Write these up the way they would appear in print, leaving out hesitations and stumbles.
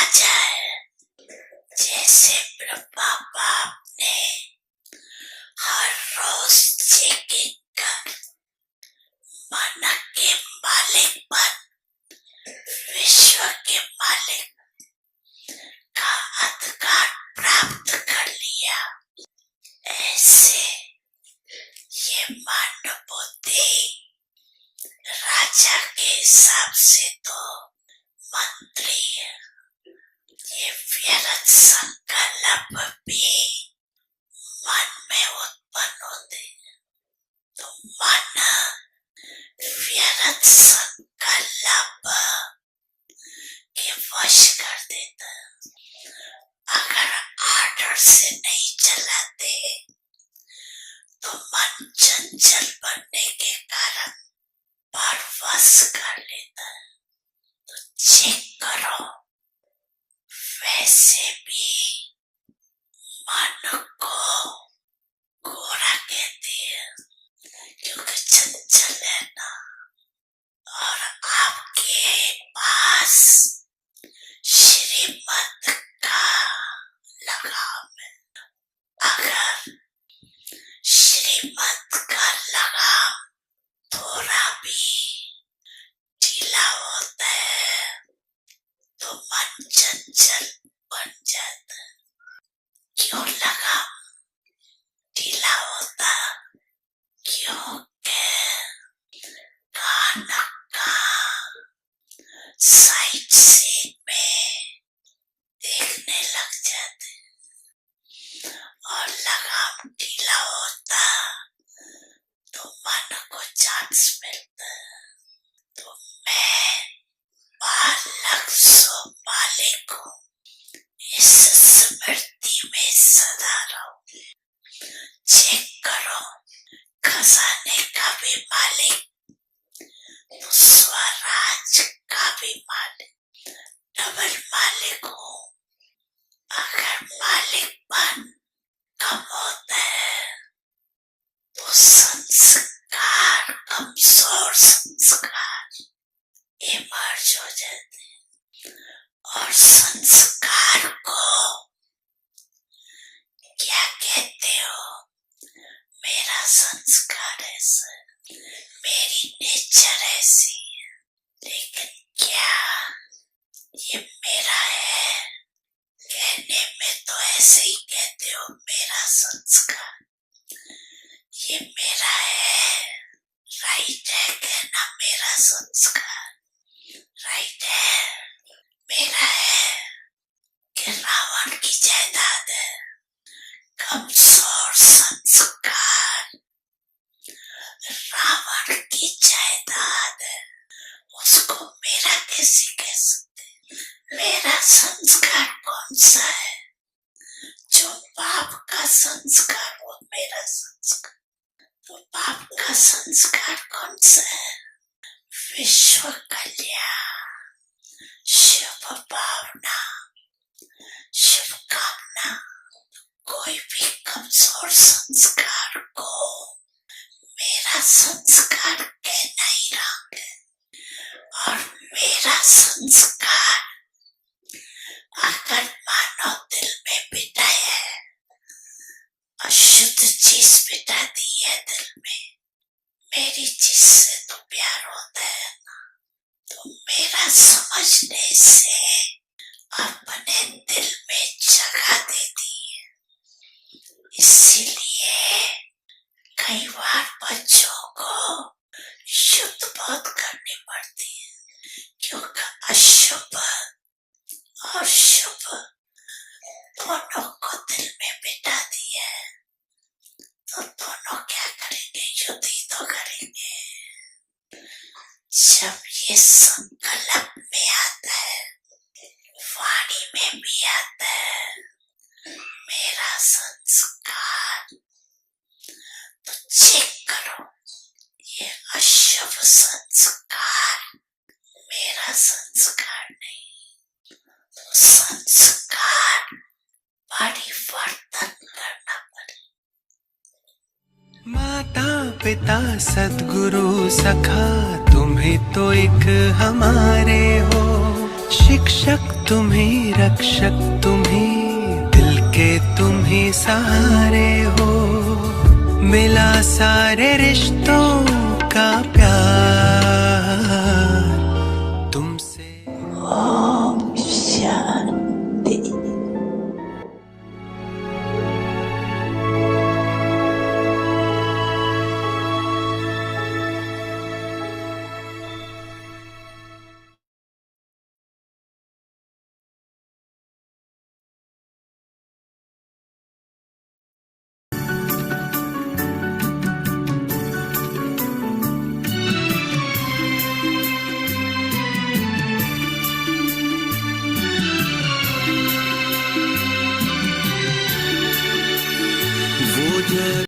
राजा है। जैसे ब्रह्मा बाप ने हर रोज चेकिंग कर मन के मालिक बन विश्व के मालिक का अधिकार प्राप्त कर लिया, ऐसे ये मन बुद्धि राजा के हिसाब से तो मंत्री है। ये व्यर्थ संकल्प भी मन में उत्पन्न होते हैं, तो मन व्यर्थ संकल्प के वश कर देता है। अगर आर्डर से नहीं चलाते तो मन चंचल बनने के कारण परवश कर लेता है। तो चेक करो, वैसे भी मन को गोरा कहते हैं क्योंकि चंचल है ना, और आपके पास श्रीमत का लगाव है। अगर श्रीमत का लगाव थोड़ा भी ढीला होता है तो मन चंचल बन जाता है। क्यों लगाव ढीला होता? क्योंकि कान का साइड सीन में देखने लग जाते हैं, और लगाम ढीला होता तो मन को चांस मिलता है। तो मैं बालक सो मालिक हूँ, इस स्मृति में सदा रहो। चेक करो, खजाने का भी मालिक तो स्वराज का भी मालिक, डबल मालिक हूँ। अगर मालिकपन कम होता है तो संस्कार, कमजोर संस्कार इमर्ज हो जाते हैं, और संस्कार को क्या कहते हो? मेरा संस्कार ऐसा, मेरी नेचर ऐसी है। लेकिन क्या ये मेरा है? कहने में तो ऐसे ही कहते हो मेरा संस्कार, ये मेरा है। राइट है कहना मेरा संस्कार, राइट है। मेरा है कि रावण की जायदाद है। कमजोर संस्कार रावण की जायदाद है, उसको मेरा कैसे कह सकते? मेरा संस्कार कौन सा है? जो बाप का संस्कार वो मेरा संस्कार। तो बाप का संस्कार कौन सा है? विश्व कल्याण, शुभ भावना, शुभकामना। कोई भी कमजोर संस्कार को मेरा संस्कार कहना ही रंग है। और मेरा संस्कार अगर मानो दिल में बिठाया है, अशुद्ध चीज बिठा दी है दिल में, मेरी चीज से तो प्यार होता है ना, तो मेरा समझने से अपने दिल में जगह दे दी है। इसीलिए कई बार बच्चों को शुद्ध बोध करनी पड़ती है, क्योंकि अशुभ और शुभ दोनों को दिल में बिठा दिया है। तो दोनों क्या करेंगे? युद्ध ही तो करेंगे। जब ये संकल्प में आता है, वाणी में भी आता है मेरा संस्कार, तो चेक करो ये अशुभ संस्कार मेरा संस्कार नहीं। तो संस्कार परिवर्तन करना पड़े। माता पिता सद्गुरु सखा तुम्हें तो एक हमारे हो, शिक्षक तुम ही, रक्षक तुम ही, दिल के तुम ही सहारे हो। मिला सारे रिश्तों का प्यार तुमसे। ओम शांति। वो जग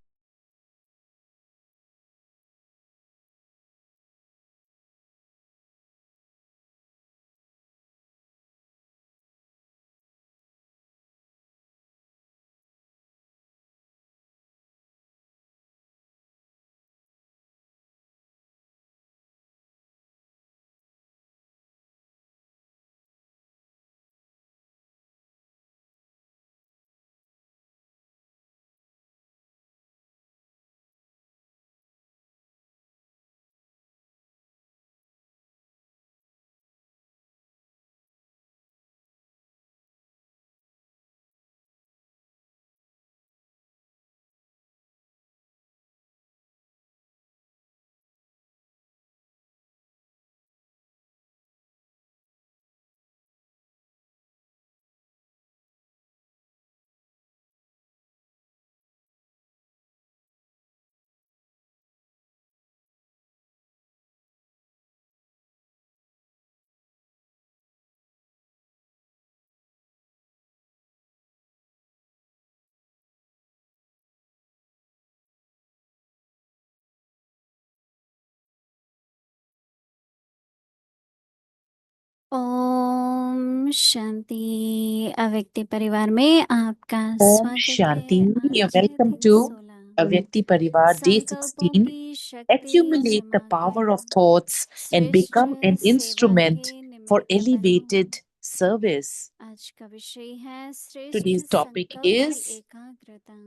ओम शांति। अव्यक्ति परिवार में आपका Om स्वागत Shanti. है। You're आज है welcome दिन to 16। Avyakti Parivar Day संकल्पों 16. की शक्ति Accumulate the जमा power कर of thoughts and श्रेष्ठ become an सेवा instrument के for निमित्त elevated बनो। service. आज का विषय है श्रेष्ठ Today's topic संकल्प की is एकाग्रता।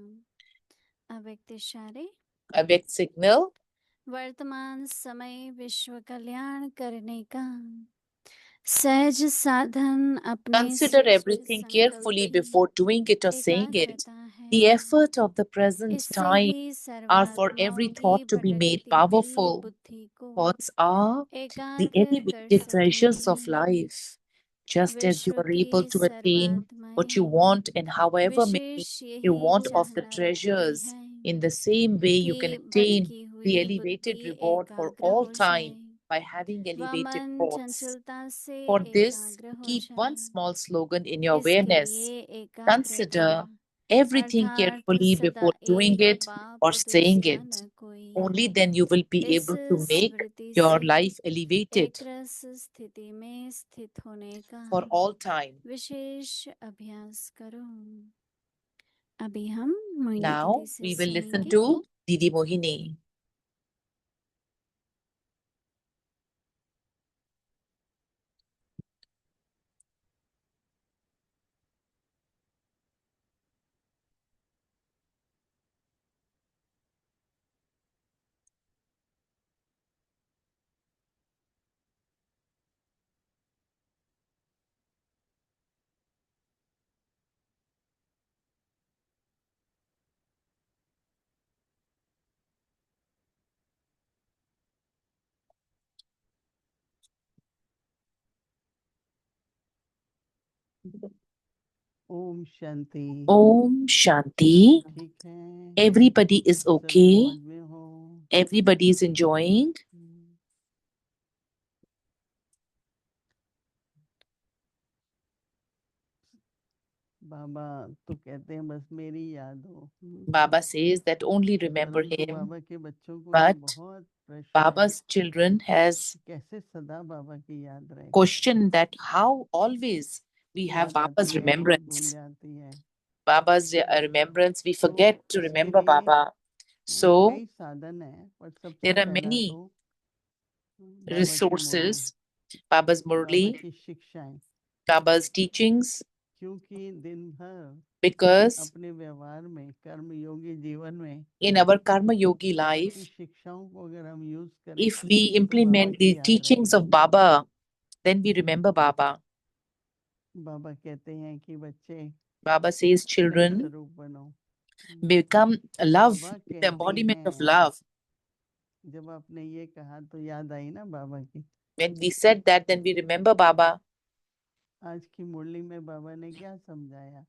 अव्यक्त इशारे। Avyakt Signal. वर्तमान समय विश्व कल्याण करने का सहज साधन अपने Consider श्रेष्ठ everything संकल्प carefully की before doing it or saying it. एकाग्रता है। The effort of the present इससे time he are for सर्वात्माओं every की thought to be made भटकती दिव्य powerful. बुद्धि को Thoughts are the एकाग्र कर elevated treasures of सकें। life. Just as you विश्व are की able to attain what you सर्वात्माएं want and however many wishes you यही want of the चाहना रखती treasures, हैं in the same way you can कि attain भटकी the हुई elevated बुद्धि reward for एकाग्र all हो time जाए by having व elevated मन thoughts. चंचलता से For this, एकाग्र हो keep one जाए। small slogan in your इसके awareness. लिए एकाग्रता Consider everything अर्थात carefully सदा before doing एक it or बाप saying दूसरा it. न कोई। Only then you will be इस able to make Smriti your से life elevated एक रस स्थिति में स्थित होने का for all time. विशेष अभ्यास करो। अभी हम मोहिनी Now दीदी से we will listen सुनेंगे। to Didi Mohini. Om Shanti. Om Shanti. सब ठीक है, Everybody is सब okay. मौज में हो। Everybody is enjoying. बाबा तो कहते हैं बस मेरी याद हो। Baba says that only remember परंतु him, बाबा के बच्चों को ये but बहुत प्रश्न है Baba's children has कि कैसे सदा बाबा की याद रहे। questioned that how always we have याद Baba's आती है और भूल remembrance. जाती है। Baba's remembrance, we तो forget to इसके remember लिए Baba. So कई साधन है, पर सबसे there are पहला many तो बाबा की मुरली। resources. Baba's बाबा Murli, की शिक्षाएं, Baba's teachings, क्योंकि दिन भर because अपने व्यवहार में, कर्म योगी जीवन में in our Karma Yogi बाबा की life, शिक्षाओं को अगर हम यूज करें if we तो बाबा implement की the याद teachings रहेगी। of Baba, then we remember Baba. बाबा कहते हैं कि बच्चे Baba says, प्रेम children, स्वरूप बनो। become love, बाबा the कहते embodiment of हैं, love. जब आपने ये कहा तो याद आई ना बाबा की। When we said that, then we remember Baba. आज की मुरली में बाबा ने क्या समझाया,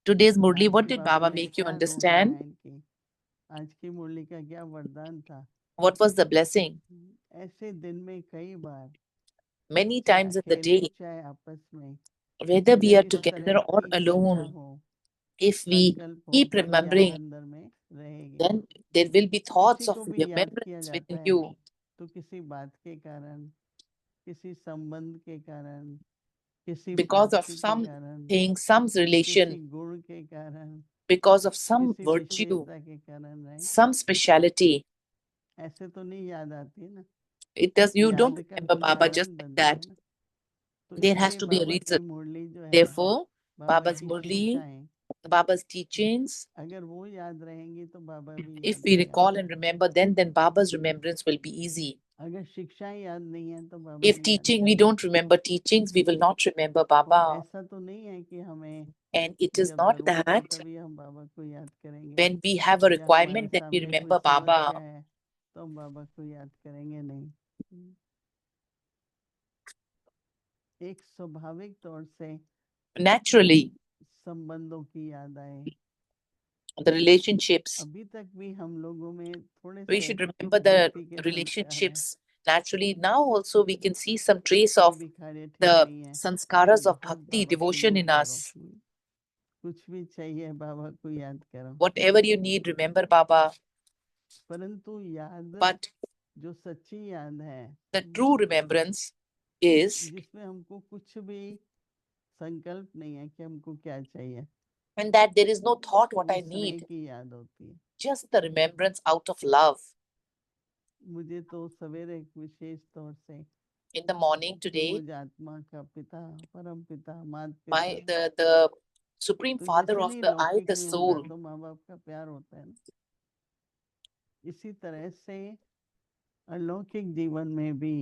Today's Murli, आज what की did बाबा Baba ने make you क्या understand? रोशनाई की, आज की मुरली का क्या वरदान था। What was the blessing? ऐसे दिन में कई बार Many चाहे times in the अकेले day, चाहे आपस में, whether we अगर are इस together तरह or की इच्छा alone, हो, if we संकल्प हो, keep तो वो याद remembering, अंदर में रहेगी। then there will be किसी thoughts of को भी याद किया remembrance जाता within है you तो किसी बात के कारण, किसी संबंध के कारण, किसी because of प्राप्ति के some कारण, thing, some किसी relation, गुण के कारण, because of some किसी virtue, विशेषता के कारण, राइट। some speciality. ऐसे तो नहीं याद आती है ना, It does, you don't याद का remember कुछ Baba just कारण like बनता that. है ना। तो There has इसलिए to be a Baba reason. की मुरली जो है, Therefore, बाबा Baba's की Murli, शिक्षाएं, Baba's teachings, अगर वो याद रहेंगी तो बाबा भी if याद we रहेगा। recall and remember, then Baba's remembrance will be easy. अगर शिक्षाएं याद नहीं है तो बाबा If नहीं याद teaching, we रहेगा। don't remember teachings, we will not remember और Baba. ऐसा तो नहीं है कि हमें And it is जब not जरूरत हो that तभी हम बाबा को याद करेंगे, when we have a या हमारे requirement that we सामने कोई remember समस्या Baba. है तो हम बाबा को याद करेंगे नहीं। एक स्वाभाविक तौर से Naturally, संबंधों की याद आए। the relationships, अभी तक भी हम लोगों में थोड़े we से should remember the भक्ति के संस्कार हैं, relationships. Naturally, now also we can see some trace कोई of भी कार्य ठीक the नहीं है तो sanskaras of बहुत bhakti, बाबा को devotion याद in करो। us. कुछ भी चाहिए बाबा को याद करो। Whatever you need, remember Baba. परंतु याद But जो सच्ची याद है, the true remembrance is जिसमें हमको कुछ भी संकल्प नहीं है कि हमको क्या चाहिए, when that there is no thought what वो I स्नेह need, की याद होती है। just the remembrance out of love. मुझे तो सवेरे विशेष तौर से In the morning today, मुझ आत्मा का पिता, परम पिता, मात पिता, by the Supreme तो Father जैसे of नहीं the I, लौकिक the में soul, होता तो माँ बाप का प्यार होता है ना, इसी तरह से अलौकिक जीवन में भी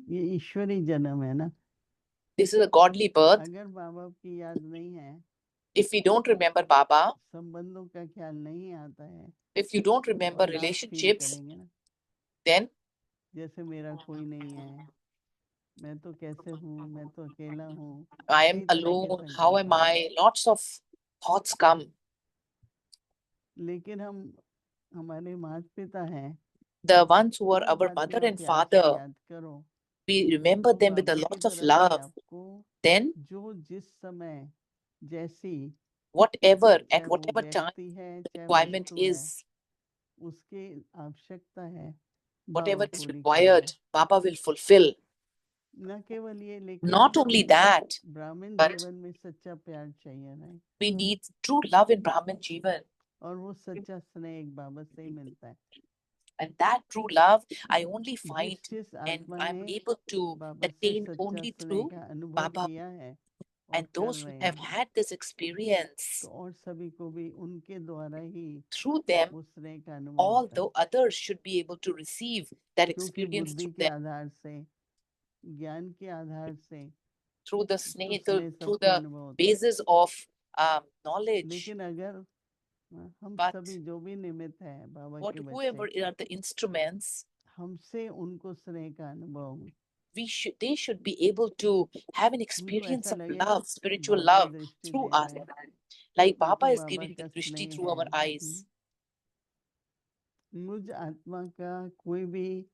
ये ईश्वरी जन्म है ना। this is a godly birth. अगर माँ बाप की याद नहीं है, If we don't remember Baba, संबंधों का ख्याल नहीं आता है, if you don't तो remember अनाथ फील relationships, करेंगे ना, then जैसे मेरा कोई नहीं है, मैं तो कैसे हूँ, मैं तो अकेला हूँ, I am कई तरह के alone, how संकल्प am आते हैं। I? Lots of thoughts come. लेकिन हम हमारे माता पिता हैं, The ones who are वो our बात mother को and प्यार से father, याद करो, we remember तो them with a बाबा की lot of तरफ से love. आपको Then जो जिस समय जैसी, whatever, चाहे at वो whatever time व्यक्ति है the चाहे requirement वस्तु है, is, उसकी आवश्यकता है, whatever बाबा is पूरी required, करेगा। Baba will fulfill. न केवल ये, लेकिन Not only that, ब्राह्मण but जीवन में सच्चा प्यार चाहिए ना, we need true love in Brahman Jivan. और वो सच्चा स्नेह एक बाबा से ही मिलता है। And that true love I only find जिस and आत्मा I'm ने able to बाबा से attain सच्चा only स्नेह through का अनुभव Baba. किया है और And कर those who रहे have हैं, had this experience, तो और सभी को भी उनके द्वारा ही through them, वो स्नेह का अनुभव all होता the है। others should be able to receive that क्योंकि experience बुद्धि through के them, आधार से, ज्ञान के आधार से through the तो sneh, स्नेह through सबको the अनुभव होता है। basis of knowledge. लेकिन अगर हम But सभी जो भी निमित्त है बाबा के whoever बच्चे, are the instruments, हमसे उनको स्नेह का अनुभव, they should be able to have an हमको experience ऐसा of लगेगा love, spiritual बाबा love दृष्टि through दे रहा us. है, Like ये Baba तो is बाबा giving the का drishti स्नेह through है। our eyes. मुझ आत्मा का कोई भी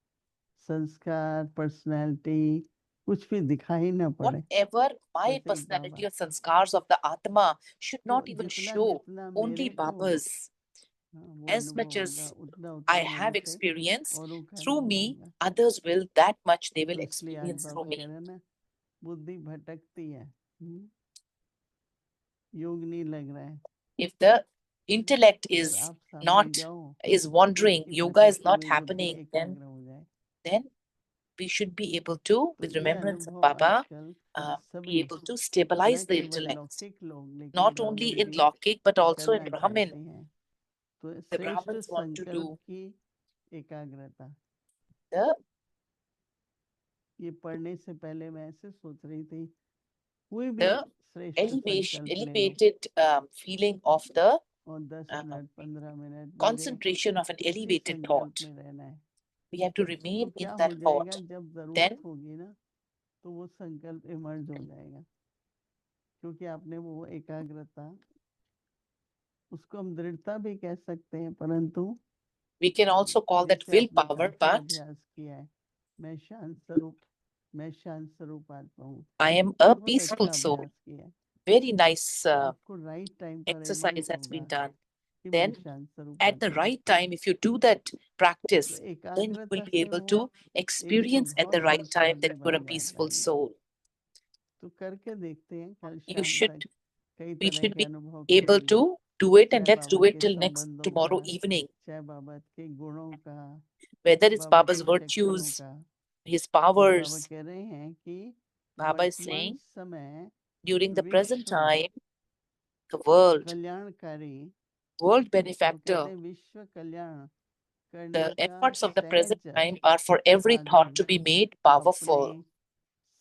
संस्कार, पर्सनालिटी कुछ भी दिखाई ना पड़े, Whatever my बस एक personality Baba. or sanskars of the Atma should तो not even जितना show, जितना only मेरे को Baba's. वो As अनुभव much होगा, as उतना I उतना have मेरे से experience औरों का through अनुभव me, होगा। others will that much they will तो इसलिए आज experience through बाबा कह me. रहे हैं ना, बुद्धि भटकती है, योग नहीं लग रहा है। If the intellect अगर is आप सामने not जाओ is तो wandering, उसकी yoga is भटकती not हुई बुद्धि happening, एकाग्र हो जाए, then we should be able to, तो with ये remembrance of अनुभव Baba, आजकल be सभी able to न stabilize the केवल intellect, लौकिक लोग लेकिन not only ब्राह्मण in भी Lokik but also in करना Brahmin. चाहते हैं। तो The श्रेष्ठ Brahmins want to संकल्प do की एकाग्रता, the ये पढ़ने से पहले मैं ऐसे सोच रही थी, कोई भी the श्रेष्ठ elevation, संकल्प ले लो elevated feeling of the और 10 uh, मिनट 15 मिनट मुझे concentration of an इसी elevated संकल्प thought. में रहना है। We have to तो remain क्या in हो that जाएगा, thought. जब जरूरत Then होगी ना तो वो संकल्प इमर्ज हो जाएगा, क्योंकि आपने वो एकाग्रता, उसको हम दृढ़ता भी कह सकते हैं, परंतु we can also call that जैसे आपने willpower, काफी but अभ्यास किया है, मैं शांत स्वरूप आत्मा हूँ, I am a बहुत peaceful अच्छा soul. अभ्यास किया है। Very nice आपको राइट टाइम पर exercise इमर्ज has been होगा done. कि मैं Then शांत स्वरूप at the आत्मा हूँ। right time, if you do that तो practice, then you एकाग्रता will be से able वो to एक experience at स्वभाव the right time संस्कार that भी you're a बन जाता peaceful है। soul. तो करके देखते हैं, कल You शाम should, तक कई we तरह should के be अनुभव able करेंगे, to do it, and चाहे let's do बाबा it के till next संबंधों tomorrow का, evening. चाहे बाबा के गुणों का, Whether it's बाबा Baba's की शक्तियों virtues, का। his तो बाबा powers, कह रहे हैं कि Baba is वर्तमान saying समय during the present विश्व time, the world कल्याणकारी, world वो कहते benefactor, हैं विश्व कल्याण करने the का efforts of the present सहज time are for every thought साधन to be made अपने powerful.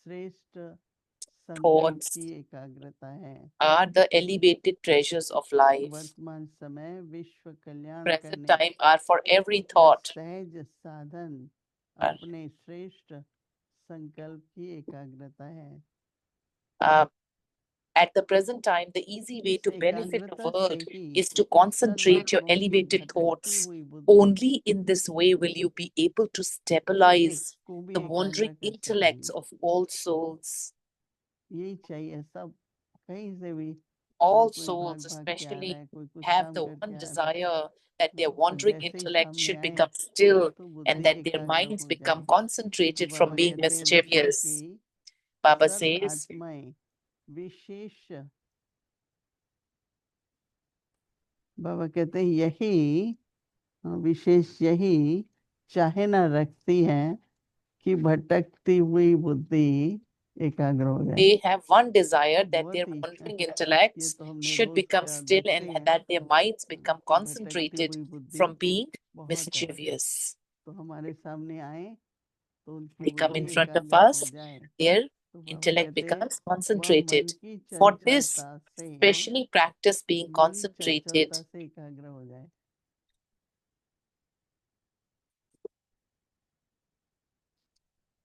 श्रेष्ठ संकल्प Thoughts की एकाग्रता है। are the elevated treasures of life. वर्तमान समय विश्व कल्याण Present करने time are for every का thought. सहज साधन Are, अपने श्रेष्ठ संकल्प की एकाग्रता है। at the present time, the easy way इस to benefit the एकाग्रता से world he is to concentrate your सर्वात्माओं की elevated भटकती thoughts. हुई बुद्धि Only in this way will you be able to stabilize को भी the एकाग्र wandering कर intellects सकेंगे। of all souls. यही चाहिए, सब कहीं से भी All कोई souls, भाग भाग के आ रहा especially, है, कोई कुछ have काम the करके one आ रहा है, desire that their तो wandering जैसे ही intellect सामने should आए become still तो and बुद्धि that their एकाग्र minds हो become जाए। तो concentrated from बाबा being कहते हैं विश्व mischievous. की Baba सब says, आत्माएं विशेष, बाबा कहते हैं यही विशेष यही चाहे ना रखती हैं कि भटकती हुई बुद्धि एकाग्र हो जाए। they have one desire that बहुत their ही wandering ये intellects तो हमने should रोज become का still देखते and हैं that their minds become कि भटकती concentrated हुई बुद्धि from being बहुत है, mischievous. तो हमारे सामने आए तो उनकी They come बुद्धि in front of एकाग्र हो us, जाए। their तो बाबा intellect कहते हैं becomes वह concentrated. मन की For this, चंचलता से specially practice being मन concentrated. चंचलता से एकाग्र हो जाए।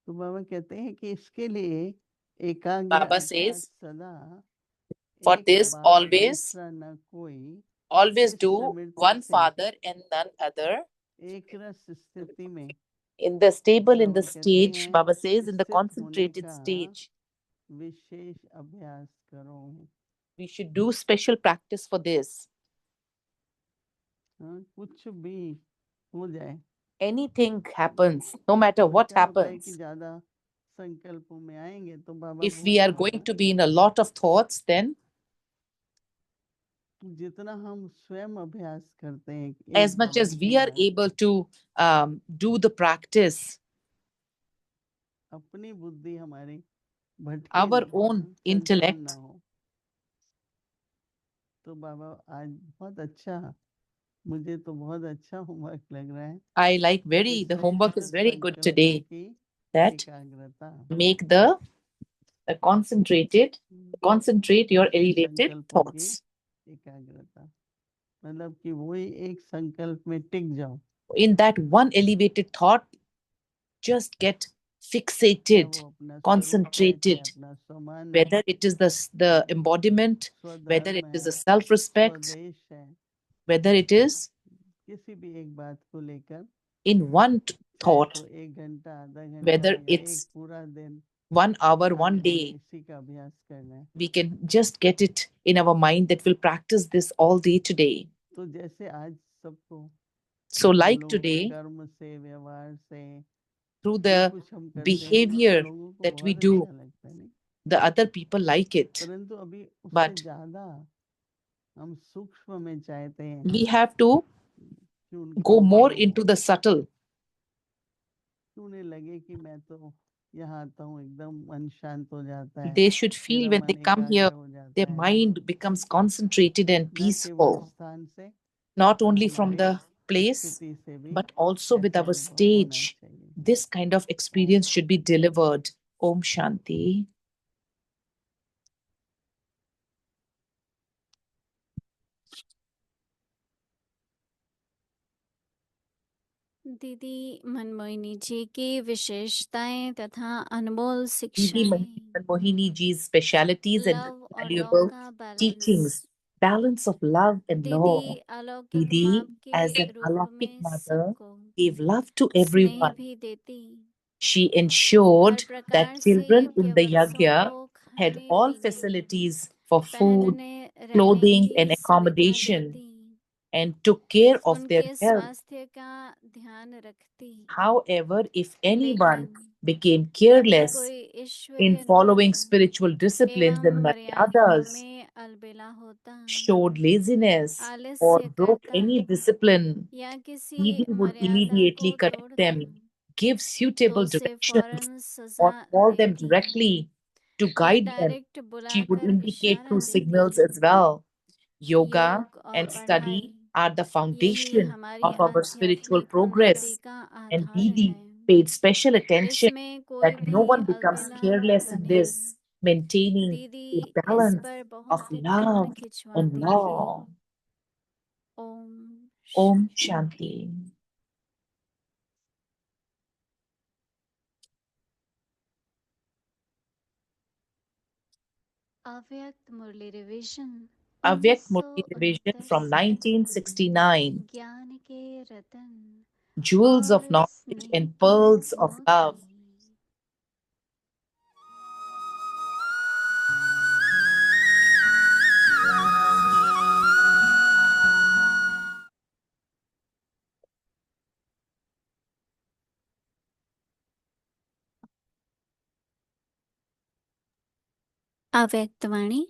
तो बाबा कहते हैं कि इसके लिए एकाग्र Baba अर्थात says, सदा for एक this, बाप always, दूसरा न कोई always इस do स्मृति one से father and none other. एक रस स्थिति में In the stable, in Baba the कहते stage, हैं Baba says, in the स्थित होने concentrated का stage, विशेष अभ्यास करो। we should do special practice for this. कुछ भी हो जाए, Anything happens, no matter पर what क्या होता है कि happens, ज्यादा संकल्पों में आएंगे तो बाबा if we बोलते are हैं going to be in a lot of thoughts, then जितना हम स्वयं अभ्यास करते हैं as एक much बाबा as के we are यहाँ, able to do the practice, अपनी बुद्धि हमारी भटके our ना, own चंचल ना intellect, हो। तो बाबा आज बहुत अच्छा, मुझे तो बहुत अच्छा होमवर्क लग रहा है I like कि the homework श्रेष्ठ is very good संकल्पों today, की that एकाग्रता, make the concentrate your श्रेष्ठ elevated संकल्पों की thoughts. एकाग्रता, मतलब कि वही एक संकल्प में टिक जाओ। In that one elevated thought, just get चाहे fixated, वो अपना स्वरूप है, चाहे concentrated, अपना स्वमान है, whether it is the embodiment, whether स्वधर्म it is है, a self-respect, स्वदेश है, whether it is किसी भी एक बात को लेकर, in one चाहे thought, तो एक घंटा आधा घंटा whether या एक it's पूरा दिन 1 hour, 1 आपको day, इसी का अभ्यास करना है। we can just get it in our mind that we'll practice this all day today. तो जैसे आज सबको So, हम like लोगों के today, कर्म से, व्यवहार से through जो the कुछ हम करते हैं behavior लोगों को that we बहुत do, अच्छा लगता है, नहीं? the other people like it. परंतु अभी उससे But ज्यादा हम सूक्ष्म में चाहते हैं we have to कि उनको go more हम into the subtle. उन्हें लगे कि मैं तो यहाँ आता हूँ एकदम मन शांत हो जाता है, They should feel मेरा when they मन come here, एकाग्र हो जाता their है, mind becomes concentrated and न केवल peaceful, स्थान से not only from हमारी the place, स्थिति से भी but also with ऐसा our अनुभव होना stage. चाहिए। This kind of experience should be delivered. Om Shanti. दीदी मनमोहिनी जी की विशेषताएं तथा अनमोल Didi शिक्षाएं, Mohini ji's specialities and love और लॉ valuable का balance, teachings, balance of love and दीदी law. अलौकिक माँ Didi, के as an रूप Alokik में mother, सबको gave love to स्नेह everyone. भी देती, She हर ensured प्रकार that से children in the यज्ञवत्सों Yagya को had खाने all पीने, facilities for food, पहनने रहने clothing, की and सुविधा accommodation, देती, and took care of their उनके health. स्वास्थ्य का ध्यान रखती। However, if anyone लेकिन became यदि careless कोई in ईश्वरीय following नियम spiritual disciplines एवं and मर्यादाओं maryadas, में अलबेला होता, showed laziness, or आलस्य broke करता any discipline, या किसी Didi would मर्यादा immediately को correct तोड़ता, them, give तो suitable उसे directions, फौरन सजा or call them देती directly to या guide them. Direct She would बुलाकर indicate इशारा through देती। signals as well. Yoga योग और and पढ़ाई study are the यही foundation हमारी of our spiritual आध्यात्मिक उन्नति progress. का And आधार Didi है। paid special attention इसमें कोई that no भी one becomes अलबेला न careless in बने। this, maintaining दीदी a इस balance पर of बहुत ध्यान love and खिंचवाती थी। law. ओम Om शांति। Shanti. अव्यक्त मुरली revision Avyakt Murti Division 1969 from से 1969. ज्ञान के रतन Jewels of और knowledge स्नेह and की pearls of love. मोती। अव्यक्तवाणी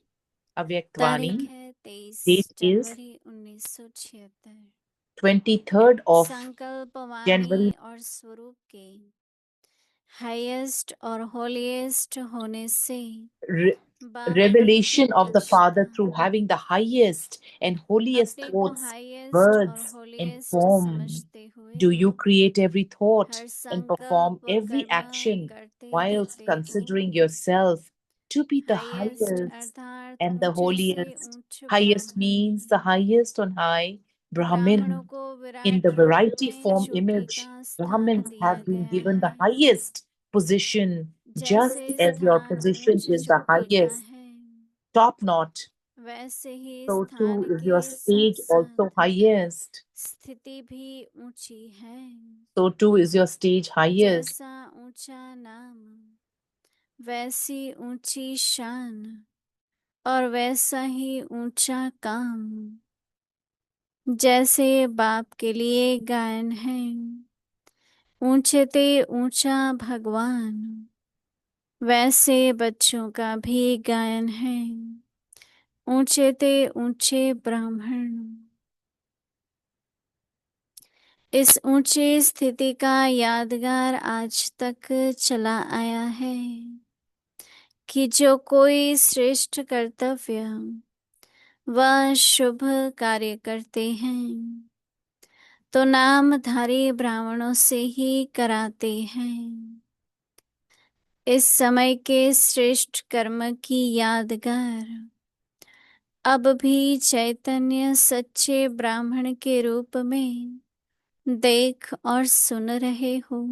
Avyaktwani. तारीख है 23 Date is January 1976। 23rd of संकल्प वाणी January. और स्वरूप के हाईएस्ट और होलीएस्ट होने से Re- Baba revelation of the Father अंशतः through having the highest and holiest अपने को thoughts, हाईएस्ट और words, and होलीएस्ट form. समझते हुए Do you create every thought her and perform संकल्प every कर्म action करते whilst करते को considering yourself to be the highest highest अर्थात and the ऊंचे से holiest? ऊंच Highest ब्राह्मण, means the highest on high, ब्राह्मणों Brahmin. को In विराट the रूप variety में form चोटी image, का स्थान Brahmins दिया have been गया given the है। highest position, just जैसे as your स्थान position ऊंच is the चोटी का highest, है, top notch. वैसे ही So स्थान too is के your साथ stage also साथ highest. स्थिति भी ऊंची है। So too is your stage highest. जैसा ऊंचा नाम वैसी ऊंची शान और वैसा ही ऊंचा काम। जैसे बाप के लिए गायन है, ऊंचे ते ऊंचा भगवान, वैसे बच्चों का भी गायन है, ऊंचे ते ऊंचे ब्राह्मण। इस ऊंची स्थिति का यादगार आज तक चला आया है कि जो कोई श्रेष्ठ कर्तव्य व शुभ कार्य करते हैं तो नामधारी ब्राह्मणों से ही कराते हैं। इस समय के श्रेष्ठ कर्म की यादगार अब भी चैतन्य सच्चे ब्राह्मण के रूप में देख और सुन रहे हो।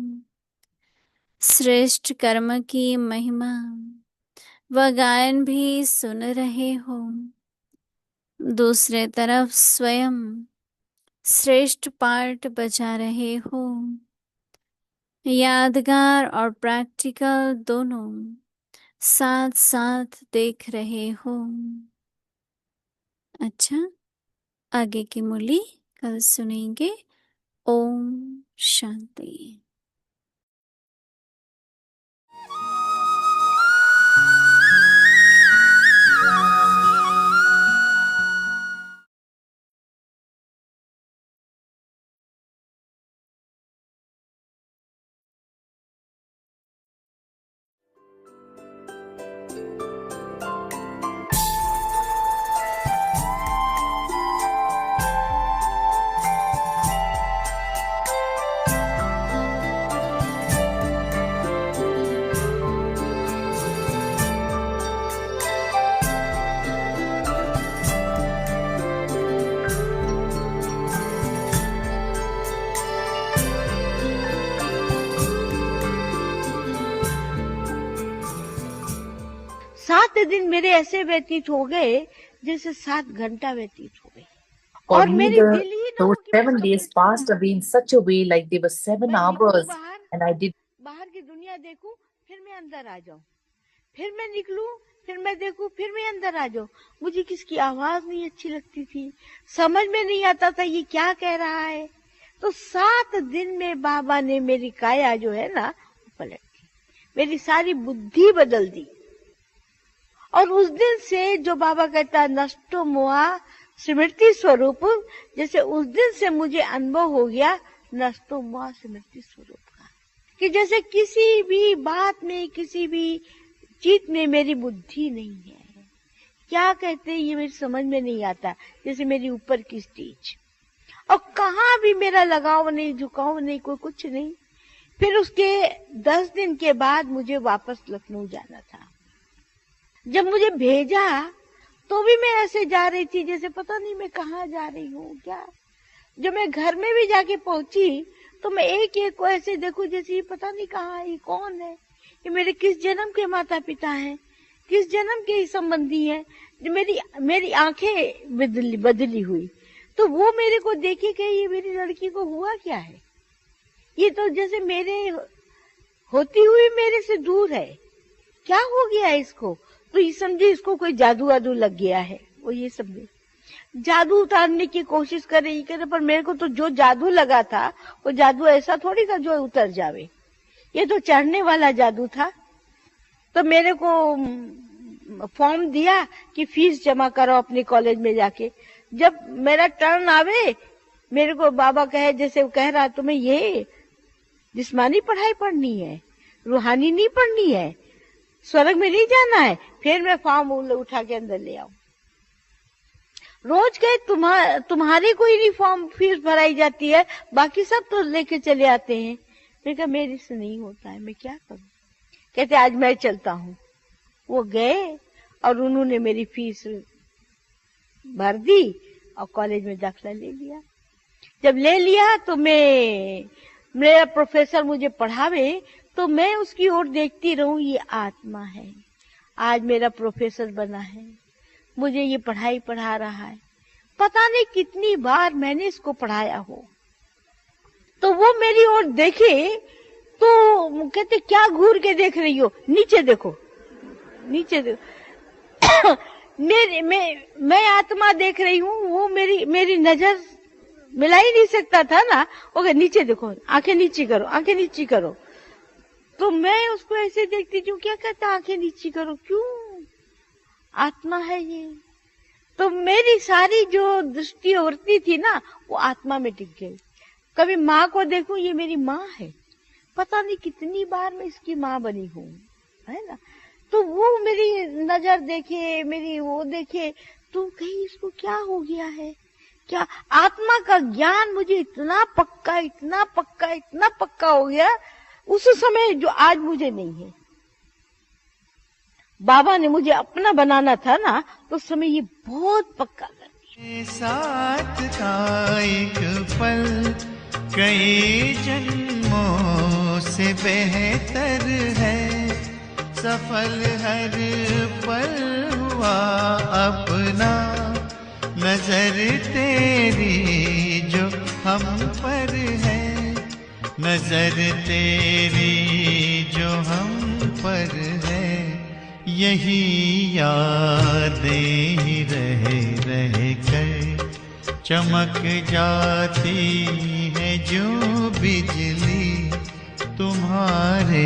श्रेष्ठ कर्म की महिमा व गायन भी सुन रहे हो। दूसरे तरफ स्वयं श्रेष्ठ पार्ट बजा रहे हो। यादगार और प्रैक्टिकल दोनों साथ साथ देख रहे हो। अच्छा, आगे की मुरली कल सुनेंगे। ओम शांति। दिन मेरे ऐसे व्यतीत हो गए जैसे 7 घंटा व्यतीत हो गए For और me, मेरी दिल ही ना हो those कि मैं 7 days कब passed away in such a way, like they were 7 मैं निकलूं hours, बाहर, and I did. बाहर की दुनिया देखूं, फिर मैं अंदर आ जाऊं, फिर मैं निकलूं, फिर मैं देखूं, फिर मैं अंदर आ जाऊं। मुझे किसकी आवाज नहीं अच्छी लगती थी, समझ में नहीं आता था ये क्या कह रहा है। तो 7 दिन में बाबा ने मेरी काया जो है ना पलट दी, मेरी सारी बुद्धि बदल दी। और उस दिन से जो बाबा कहता नष्टो मोहा स्मृति स्वरूप, जैसे उस दिन से मुझे अनुभव हो गया नष्टो मोहा स्मृति स्वरूप का, कि जैसे किसी भी बात में, किसी भी चीज में मेरी बुद्धि नहीं है। क्या कहते हैं ये मेरी समझ में नहीं आता, जैसे मेरी ऊपर की स्टेज, और कहाँ भी मेरा लगाव नहीं, झुकाव नहीं, कोई कुछ नहीं। फिर उसके 10 दिन के बाद मुझे वापस लखनऊ जाना था। जब मुझे भेजा तो भी मैं ऐसे जा रही थी जैसे पता नहीं मैं कहाँ जा रही हूँ क्या। जब मैं घर में भी जाके पहुंची तो मैं एक एक को ऐसे देखूं जैसे ये पता नहीं कहाँ है, ये कौन है, ये मेरे किस जन्म के माता पिता हैं, किस जन्म के संबंधी हैं। जो मेरी आंखें बदली हुई तो वो मेरे को देखे कि ये मेरी लड़की को हुआ क्या है, ये तो जैसे मेरे होती हुई मेरे से दूर है, क्या हो गया है इसको। तो ये समझे इसको कोई जादू वादू लग गया है, वो ये समझे जादू उतारने की कोशिश कर रही करे। पर मेरे को तो जो जादू लगा था वो जादू ऐसा थोड़ी था जो उतर जावे, ये तो चढ़ने वाला जादू था। तो मेरे को फॉर्म दिया कि फीस जमा करो अपने कॉलेज में जाके। जब मेरा टर्न आवे मेरे को बाबा कहे, जैसे वो कह रहा तुम्हें ये जिस्मानी पढ़ाई पढ़नी है, रूहानी नहीं पढ़नी है, स्वर्ग में नहीं जाना है, फिर मैं फॉर्म उठा के अंदर ले आऊं। रोज के तुम्हारी कोई नहीं फॉर्म फीस भराई जाती है, बाकी सब तो लेके चले आते हैं। मैं कहा मेरे से नहीं होता है, मैं क्या करूं। कहते आज मैं चलता हूं। वो गए और उन्होंने मेरी फीस भर दी और कॉलेज में दाखिला ले लिया। जब ले लिया तो मेरा प्रोफेसर मुझे पढ़ावे तो मैं उसकी ओर देखती रहूं, ये आत्मा है, आज मेरा प्रोफेसर बना है, मुझे ये पढ़ाई पढ़ा रहा है। पता नहीं कितनी बार मैंने इसको पढ़ाया हो। तो वो मेरी ओर देखे तो कहते क्या घूर के देख रही हो, नीचे देखो, नीचे देखो। मैं आत्मा देख रही हूँ, वो मेरी नजर मिला ही नहीं सकता था ना। वो कहे नीचे देखो, आंखें नीची करो, आंखें नीची करो। तो मैं उसको ऐसे देखती हूँ, क्या कहता आंखें नीची करो, क्यों, आत्मा है ये। तो मेरी सारी जो दृष्टि उड़ती थी ना वो आत्मा में टिक गई। कभी माँ को देखूं, ये मेरी माँ है, पता नहीं कितनी बार मैं इसकी माँ बनी हूँ, है ना। तो वो मेरी नजर देखे, मेरी वो देखे तो कहीं इसको क्या हो गया है, क्या। आत्मा का ज्ञान मुझे इतना पक्का, इतना पक्का, इतना पक्का हो गया उस समय जो आज मुझे नहीं है। बाबा ने मुझे अपना बनाना था ना तो उस समय ये बहुत पक्का कर दिया। साथ का एक पल कई जन्मों से बेहतर है, सफल हर पल हुआ अपना, नजर तेरी जो हम पर है, नजर तेरी जो हम पर है, यही यादें ही रह कर चमक जाती है जो बिजली तुम्हारे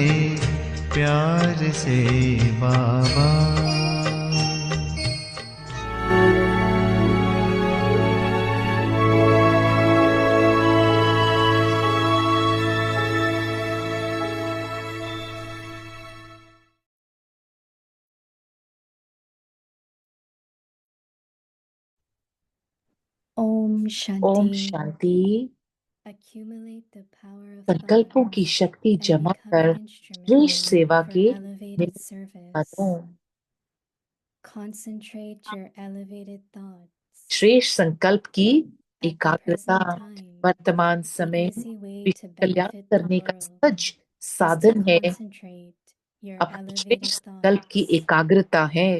प्यार से बाबा। ओम ओम शांति। शांति। Accumulate the power of संकल्पों thought की शक्ति and जमा become कर an श्रेष्ठ instrument सेवा for के elevated service. बनो। Concentrate your elevated thoughts. श्रेष्ठ संकल्प की At the एकाग्रता present time, वर्तमान the समय easy way विश्व to कल्याण benefit the करने का world सहज is to साधन है concentrate your अपने elevated श्रेष्ठ संकल्प की thoughts. एकाग्रता है।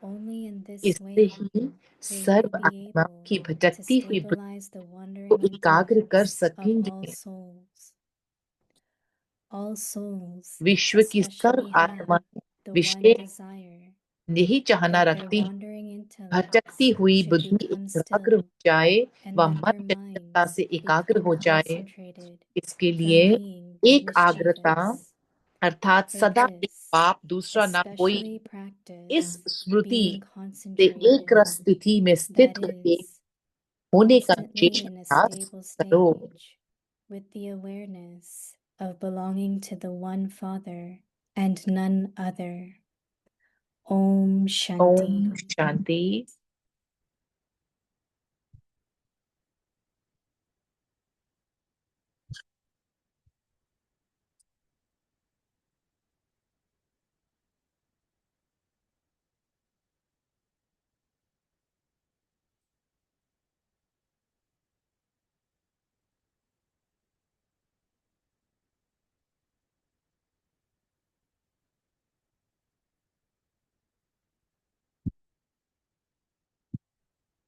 Only in this इससे way he will you serve be आत्माओं able की to भटकती हुई बुद्धि stabilize the को wandering एकाग्र कर intellects of all सकेंगे। souls. All souls विश्व की सर्व especially have आत्माएं the one विशेष desire यही चाहना that their रखती हैं, wandering intellects भटकती हुई should बुद्धि become एकाग्र हो still जाए and व that मन their चंचलता minds से एकाग्र become हो जाए। concentrated इसके from लिए being एक आग्रता mischievous. अर्थात For सदा एक this, पाप दूसरा ना कोई, especially इस practice स्मृति being से concentrated, एक रस स्थिति में स्थित that होके is, होने का constantly विशेष in a प्रयास stable करो। stage, with the awareness of belonging to the one Father and none other. Om Shanti. Om Shanti.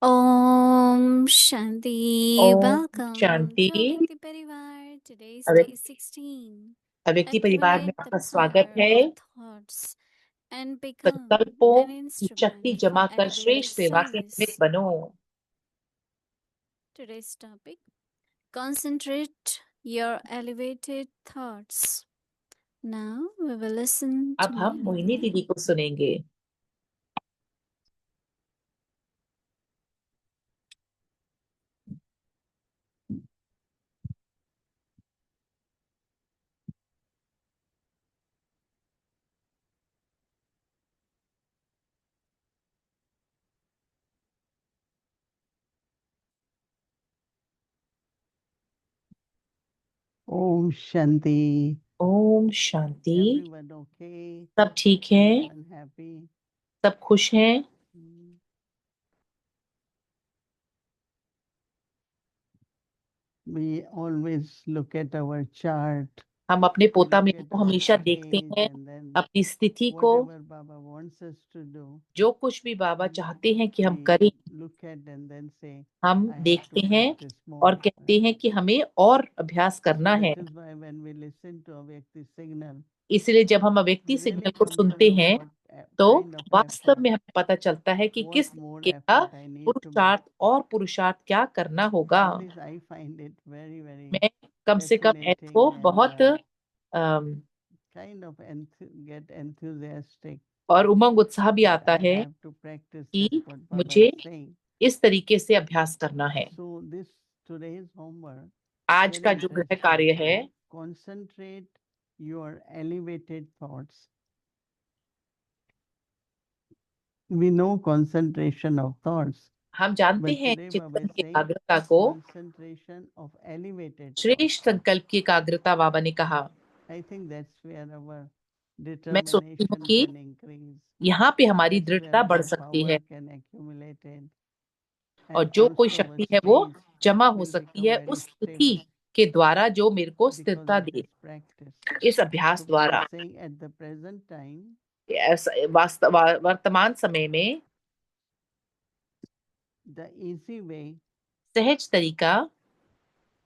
Om Shanti. Om Welcome Shanti. to Avyakti Parivar. Today is day अव्यक्त 16. अव्यक्ति परिवार में Accumulate the आपका स्वागत power है। of thoughts and become संकल्पों an की शक्ति instrument जमा for कर elevated श्रेष्ठ सेवा के निमित्त service. बनो। Today's topic: concentrate your elevated thoughts. Now we will listen to अब हम Mohini मोहिनी Didi. दीदी को सुनेंगे। Om Shanti. Om Shanti. Everyone okay? सब ठीक है, Everyone happy? सब खुश हैं। Hmm. We always look at our chart, हम अपने पोता look में at को our हमेशा देखते stage, हैं and then अपनी स्थिति को। whatever Baba wants us to do, जो कुछ भी बाबा चाहते हैं कि हम we करें, look at and then say, हम I have देखते to हैं practice और more. कहते हैं कि हमें और अभ्यास So करना है। that is why when we listen to Avyakti signal, इसलिए जब हम we अव्यक्ति really सिग्नल को come to सुनते know हैं what तो kind of वास्तव effort, में हमें पता चलता है कि what किस more तरीके का effort I need to make. पुरुषार्थ और पुरुषार्थ क्या करना होगा। At least I find it very, very मैं कम से कम fascinating इसको and बहुत kind of get enthusiastic और उमंग उत्साह भी that आता I है have to practice कि this what Baba मुझे is saying. इस तरीके से अभ्यास करना है। So this today's homework आज का very जो गृह interesting. कार्य है, Concentrate your elevated thoughts. We know concentration of thoughts, हम जानते but हैं today Baba चिंतन is की saying एकाग्रता को। concentration of elevated thoughts. श्रेष्ठ संकल्प की एकाग्रता बाबा ने कहा। I think that's where our मैं सोचती हूँ determination कि can increase. यहाँ पे हमारी That's where दृढ़ता बढ़ our सकती है power can accumulate it. और And जो कोई also our शक्ति है वो stage जमा हो will सकती become है very उस स्थिति stable के द्वारा जो मेरे को because स्थिरता of दे, this practice. इस अभ्यास So Baba द्वारा। is saying at the present time, वर्तमान समय में the easy way सहज तरीका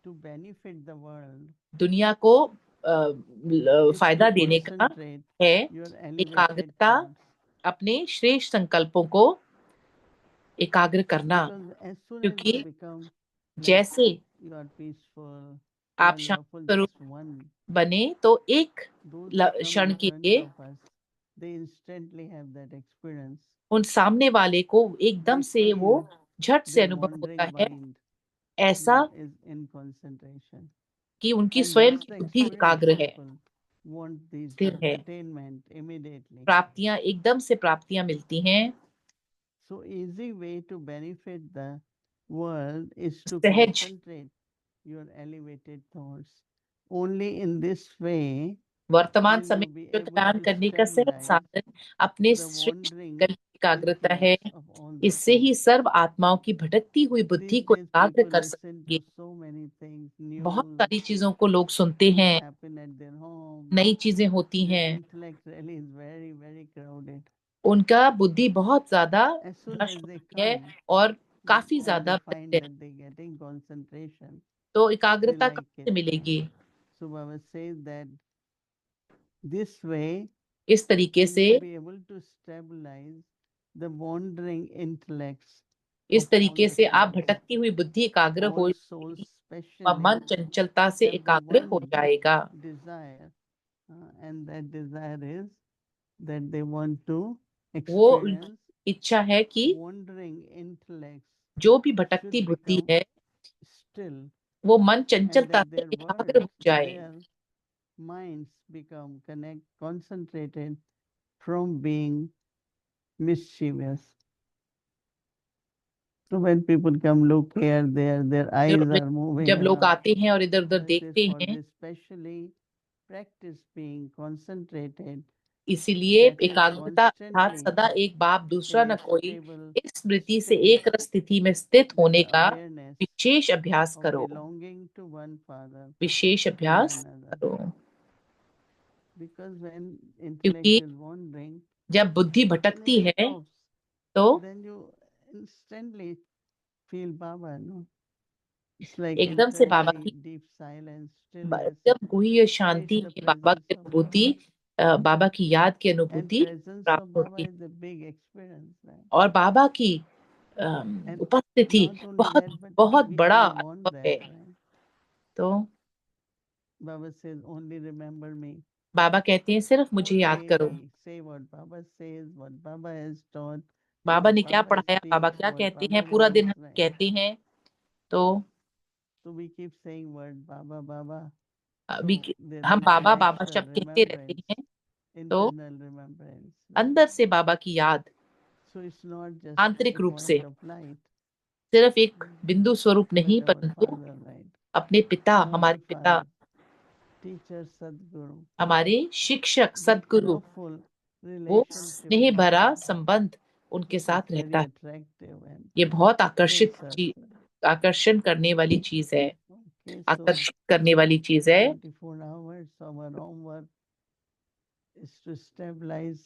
to benefit the world दुनिया को is to फायदा देने का concentrate है your elevated एकाग्रता, thoughts. अपने श्रेष्ठ संकल्पों को एकाग्र करना। Because as soon as क्योंकि you become like जैसे you are peaceful, you आप are शांत loveful, स्वरूप just one, बने तो एक those who come क्षण in के front लिए of us, they instantly have that experience. उन सामने वाले को एकदम They से वो feel झट से their अनुभव होता wandering है mind ऐसा is in concentration. कि उनकी And स्वयं that's की the बुद्धि experience एकाग्र है, people want these स्थिर days, है, attainment immediately. प्राप्तियां एकदम से प्राप्तियां मिलती हैं। So easy way to benefit the world is to सहज concentrate your elevated thoughts. Only in this way वर्तमान will समय you be जो able ध्यान to करने का सहज stabilize साधन अपने the श्रेष्ठ wandering संकल्प की एकाग्रता है। influence of all the इससे ही souls. सर्व आत्माओं की भटकती हुई बुद्धि These को days एकाग्र people कर listen सकेंगे। to so many things, बहुत news, सारी चीजों को लोग सुनते things हैं, happen at their home, नई चीजें होती their हैं, intellect Delhi is very, very crowded. उनका बुद्धि बहुत ज्यादा As soon भ्रष्ट as they होती है come और काफी and ज्यादा they find व्यस्त है, that they're getting concentration, तो they एकाग्रता like कहाँ it. से मिलेगी? So Baba says that this way इस तरीके you से, will be able to stabilize the wandering intellects इस of all तरीके the से आप souls. भटकती हुई बुद्धि एकाग्र हो All souls जाएगी, और specially मन चंचलता से have the एकाग्र हो one जाएगा, desire, and that desire is that they want to वो experience इच्छा है कि wandering intellects जो भी should भटकती बुद्धि become है still, वो मन and चंचलता that से their एकाग्र हो words, जाए, their minds become concentrated from being mischievous. So when people come look here, there, their eyes are moving जब लोग around. आते हैं और इधर उधर This is देखते for हैं, this specially practice being concentrated, इसीलिए that is एकाग्रता अर्थात constantly सदा एक बाप दूसरा in न a कोई, stable इस स्मृति से state एक रस स्थिति में स्थित with होने the का awareness विशेष अभ्यास of करो, belonging to one father wishes and अभ्यास none other. करो। Because when intellect क्योंकि is wandering, जब बुद्धि when भटकती it है stops, तो then you instantly feel Baba, no? It's like एकदम से बाबा instantly की, deep silence, stillness, जब गुह्य face शांति the में बाबा presence की of अनुभूति, Baba. बाबा की याद की And अनुभूति presence प्राप्त of होती Baba है, is a big experience, right? और बाबा की And उपस्थिति not only बहुत that, but बहुत we बड़ा all want अनुभव है। that, right? तो Baba says, only remember me. बाबा कहते हैं सिर्फ मुझे Whole याद day करो। say what Baba says, what Baba has taught, Baba what ने क्या Baba पढ़ाया, बाबा speaks, क्या what कहते Baba हैं, पूरा दिन wants, हम right? कहते हैं। तो So we keep saying word Baba, Baba. अभी So there हम is बाबा बाबा natural शब्द कहते रहते remembrance, हैं, तो internal remembrance, right? अंदर से बाबा की याद So it's not just आंतरिक a रूप से point of light, सिर्फ एक बिंदु स्वरूप but नहीं, our परंतु Father, right? अपने पिता, Holy हमारे पिता, Father, teacher, Sadguru, हमारे शिक्षक that सदगुरु, lawful वो relationship स्नेह with भरा them, संबंध उनके it's साथ very रहता है। attractive and ये बहुत thrills us. आकर्षण करने वाली चीज है, Okay, so आकर्षित करने वाली चीज है। 24 hours our homework is to stabilize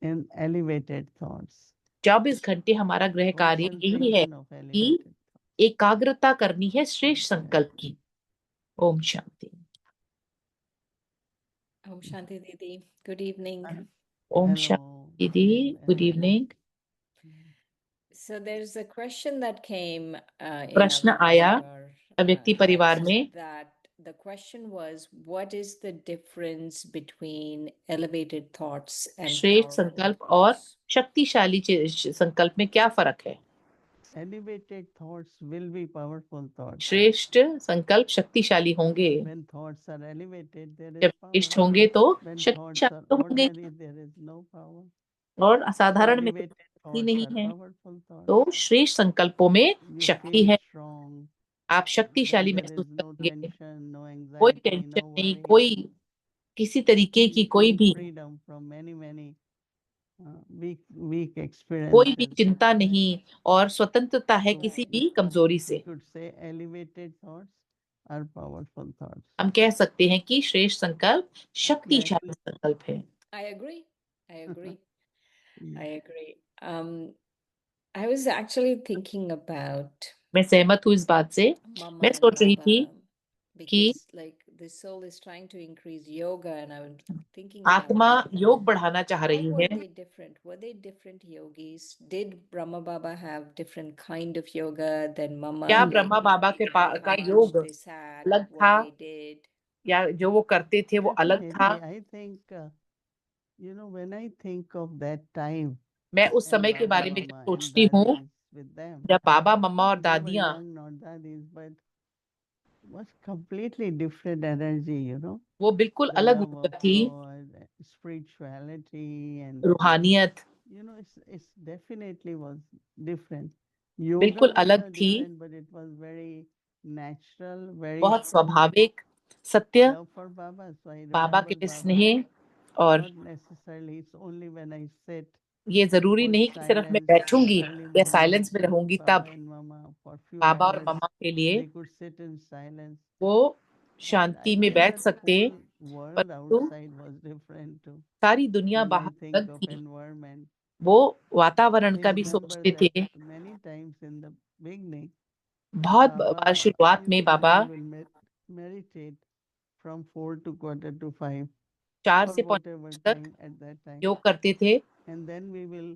in elevated thoughts. 24 घंटे हमारा गृह कार्य यही है Concentration of कि elevated thoughts. एकाग्रता करनी है श्रेष्ठ संकल्प की। Om Shanti. Om Shanti Didi. Good evening. ओम Hello, शांति दीदी, good hello. Evening. So there's a question that came in प्रश्न our आया particular व्यक्ति परिवार text, में, that the question was, what is the difference between elevated thoughts and श्रेष्ठ powerful संकल्प और thoughts? शक्तिशाली संकल्प में क्या फर्क है? Elevated thoughts will be powerful thoughts. श्रेष्ठ संकल्प शक्तिशाली होंगे। When thoughts are elevated, there जब is power. श्रेष्ठ होंगे तो When thoughts शक्तिशाली are तो होंगे, ordinary, there is no power. और So असाधारण में elevated शक्ति thoughts नहीं are है। powerful thoughts. तो श्रेष्ठ संकल्पों में You शक्ति feel है, strong. आप Then शक्तिशाली there महसूस is no करेंगे। tension, no कोई anxiety, टेंशन no नहीं, worry. कोई किसी तरीके की You कोई feel भी freedom from many weak कोई भी experiences. चिंता नहीं, और स्वतंत्रता है So किसी भी कमजोरी we से। could say elevated thoughts are powerful thoughts. हम कह सकते हैं कि श्रेष्ठ संकल्प शक्तिशाली संकल्प है। I agree. I agree. Yeah. I agree. I was actually thinking about मैं सहमत हूँ इस बात से। Mama मैं and सोच रही थी Baba, कि because like the soul is trying to increase yoga, and I was thinking about आत्मा that. योग बढ़ाना चाह How रही were है। they different? Were they different yogis? Did Brahma Baba have different kind of yoga than Mama? क्या Like, Brahma बाबा के how का much योग they sat, अलग what था, they did? या जो वो करते थे वो अलग था? Definitely, I think when I think of that time मैं उस and समय के Baba, बारे में जब Mama and सोचती हूँ, Dadis with them, जब बाबा मम्मा और they were दादियाँ, young, not daddies, but was completely different energy, वो बिल्कुल the अलग love ऊर्जा of थी, God, spirituality, and रूहानियत it's definitely was different. Yoga बिल्कुल was अलग not थी, different, but it was very natural, very बहुत strong स्वाभाविक, सत्य, love for Baba. So I Baba remember के Baba, स्नेह। और not necessarily, it's only when I sit ये जरूरी or नहीं कि सिर्फ मैं silence बैठूंगी early या morning साइलेंस में with रहूंगी, Baba तब and Mama for few बाबा और hours, मम्मा के लिए they could sit in silence. वो And I शांति में think बैठ that सकते, whole world परंतु outside was different too. सारी दुनिया When we बाहर think अलग of थी। environment, वो वातावरण I का भी remember सोचते that थे। many times in the beginning, बहुत बार Baba शुरुआत में used to Baba say, "Will meditate from 4 to 4:45 4 or से 5 whatever तक time at that time, योग करते थे। and then we will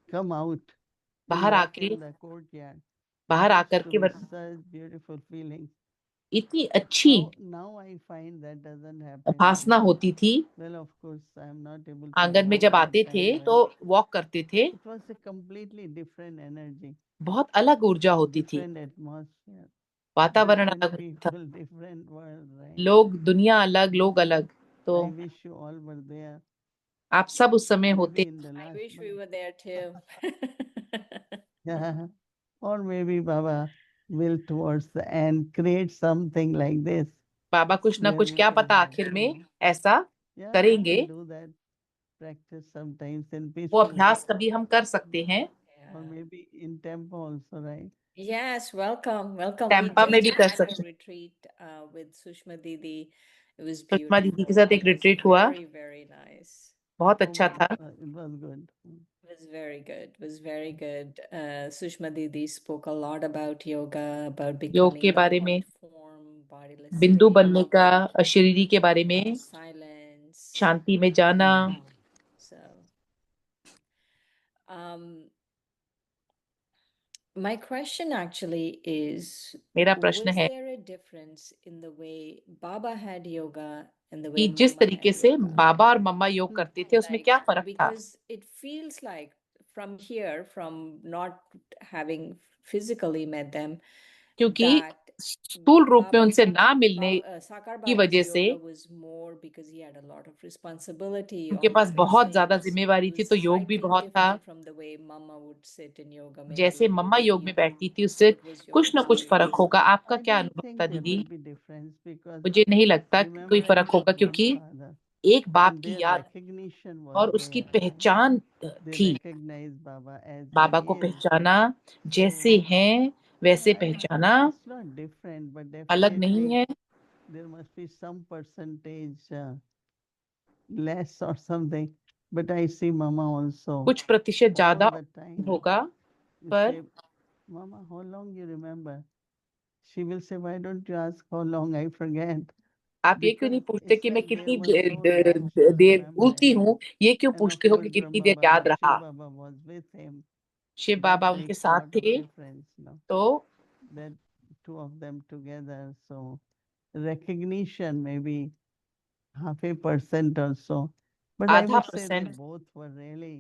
come out to बाहर walk आके in the courtyard." बाहर It आकर used to के be such beautiful feelings. इतनी अच्छी Now I find that doesn't happen Upasana now. होती थी। Well, of course, I am not able to आंगन में walk जब that आते थे time, तो but वॉक करते थे। it was a completely different energy, बहुत अलग ऊर्जा होती थी। different atmosphere, वातावरण different अलग होता था। people, different world, right? लोग दुनिया अलग, लोग अलग। तो I wish you all were there. आप सब उस समय होते। Maybe in the I last wish we month. were there too. Yeah. Or maybe Baba will towards the end create something like this. बाबा कुछ ना where कुछ we क्या can पता have, आखिर you में know. ऐसा Yeah, we करेंगे। can do that. Practice sometimes in वो peaceful way. अभ्यास कभी हम कर सकते हैं। Or Yeah. maybe in temple also, right? Yes, welcome, welcome. Tampa We में भी just कर had सकते a retreat with Sushma Didi. It was Sushma दीदी के beautiful. साथ एक It was रिट्रीट हुआ, very, very nice. बहुत Oh, अच्छा था। it was good. It was very good. It was very good. Sushma Didi spoke a lot about yoga, about योग के becoming बारे the में, point form, bodiless बिंदु state, बनने का, अशरीरी के बारे में, into silence. शांति में जाना। So, um, my question actually is, मेरा प्रश्न was है there a difference in the way Baba had yoga and the कि way जिस Mama तरीके had से yoga? बाबा और मम्मा योग करते थे उसमें क्या फर्क था? Because it feels like from here, from not having physically met them, क्योंकि that स्थूल रूप में Baba, उनसे ना मिलने Sakar की Baba's वजह से yoga was more because he had a lot of responsibility, उनके all पास of those बहुत ज्यादा things. जिम्मेवारी It थी, was तो योग भी slightly बहुत था। different from the way Mama would sit in yoga, maybe जैसे a मम्मा little योग में bit. बैठती थी उससे What was your कुछ ना कुछ फर्क experience? होगा। आपका I क्या don't अनुभव think था there दीदी? will be difference because मुझे नहीं लगता कि कोई फर्क remembrance होगा, of one क्योंकि father एक बाप and की their याद recognition was और उसकी there, right? पहचान They थी। recognize Baba as Baba he को is. पहचाना, जैसे So, हैं वैसे yeah, पहचाना, it's not different, but अलग नहीं definitely है। there must be some percentage less or something. But I see Mama also कुछ प्रतिशत all ज्यादा the time. होगा, You पर say, Mama, how long you remember? She will say, why don't you ask how long I forget? आप ये क्यों Because नहीं पूछते it's कि मैं like there कितनी was so natural there भूलती remembrance. हूँ? ये क्यों And of पूछते हो course, कि कितनी Brahma देर याद Baba, Shiv रहा? Baba was with him. Shiv That बाबा उनके makes साथ lot of थे, difference, तो that two of them together. So recognition maybe 0.5% or so. But I आधा would say they percent both were really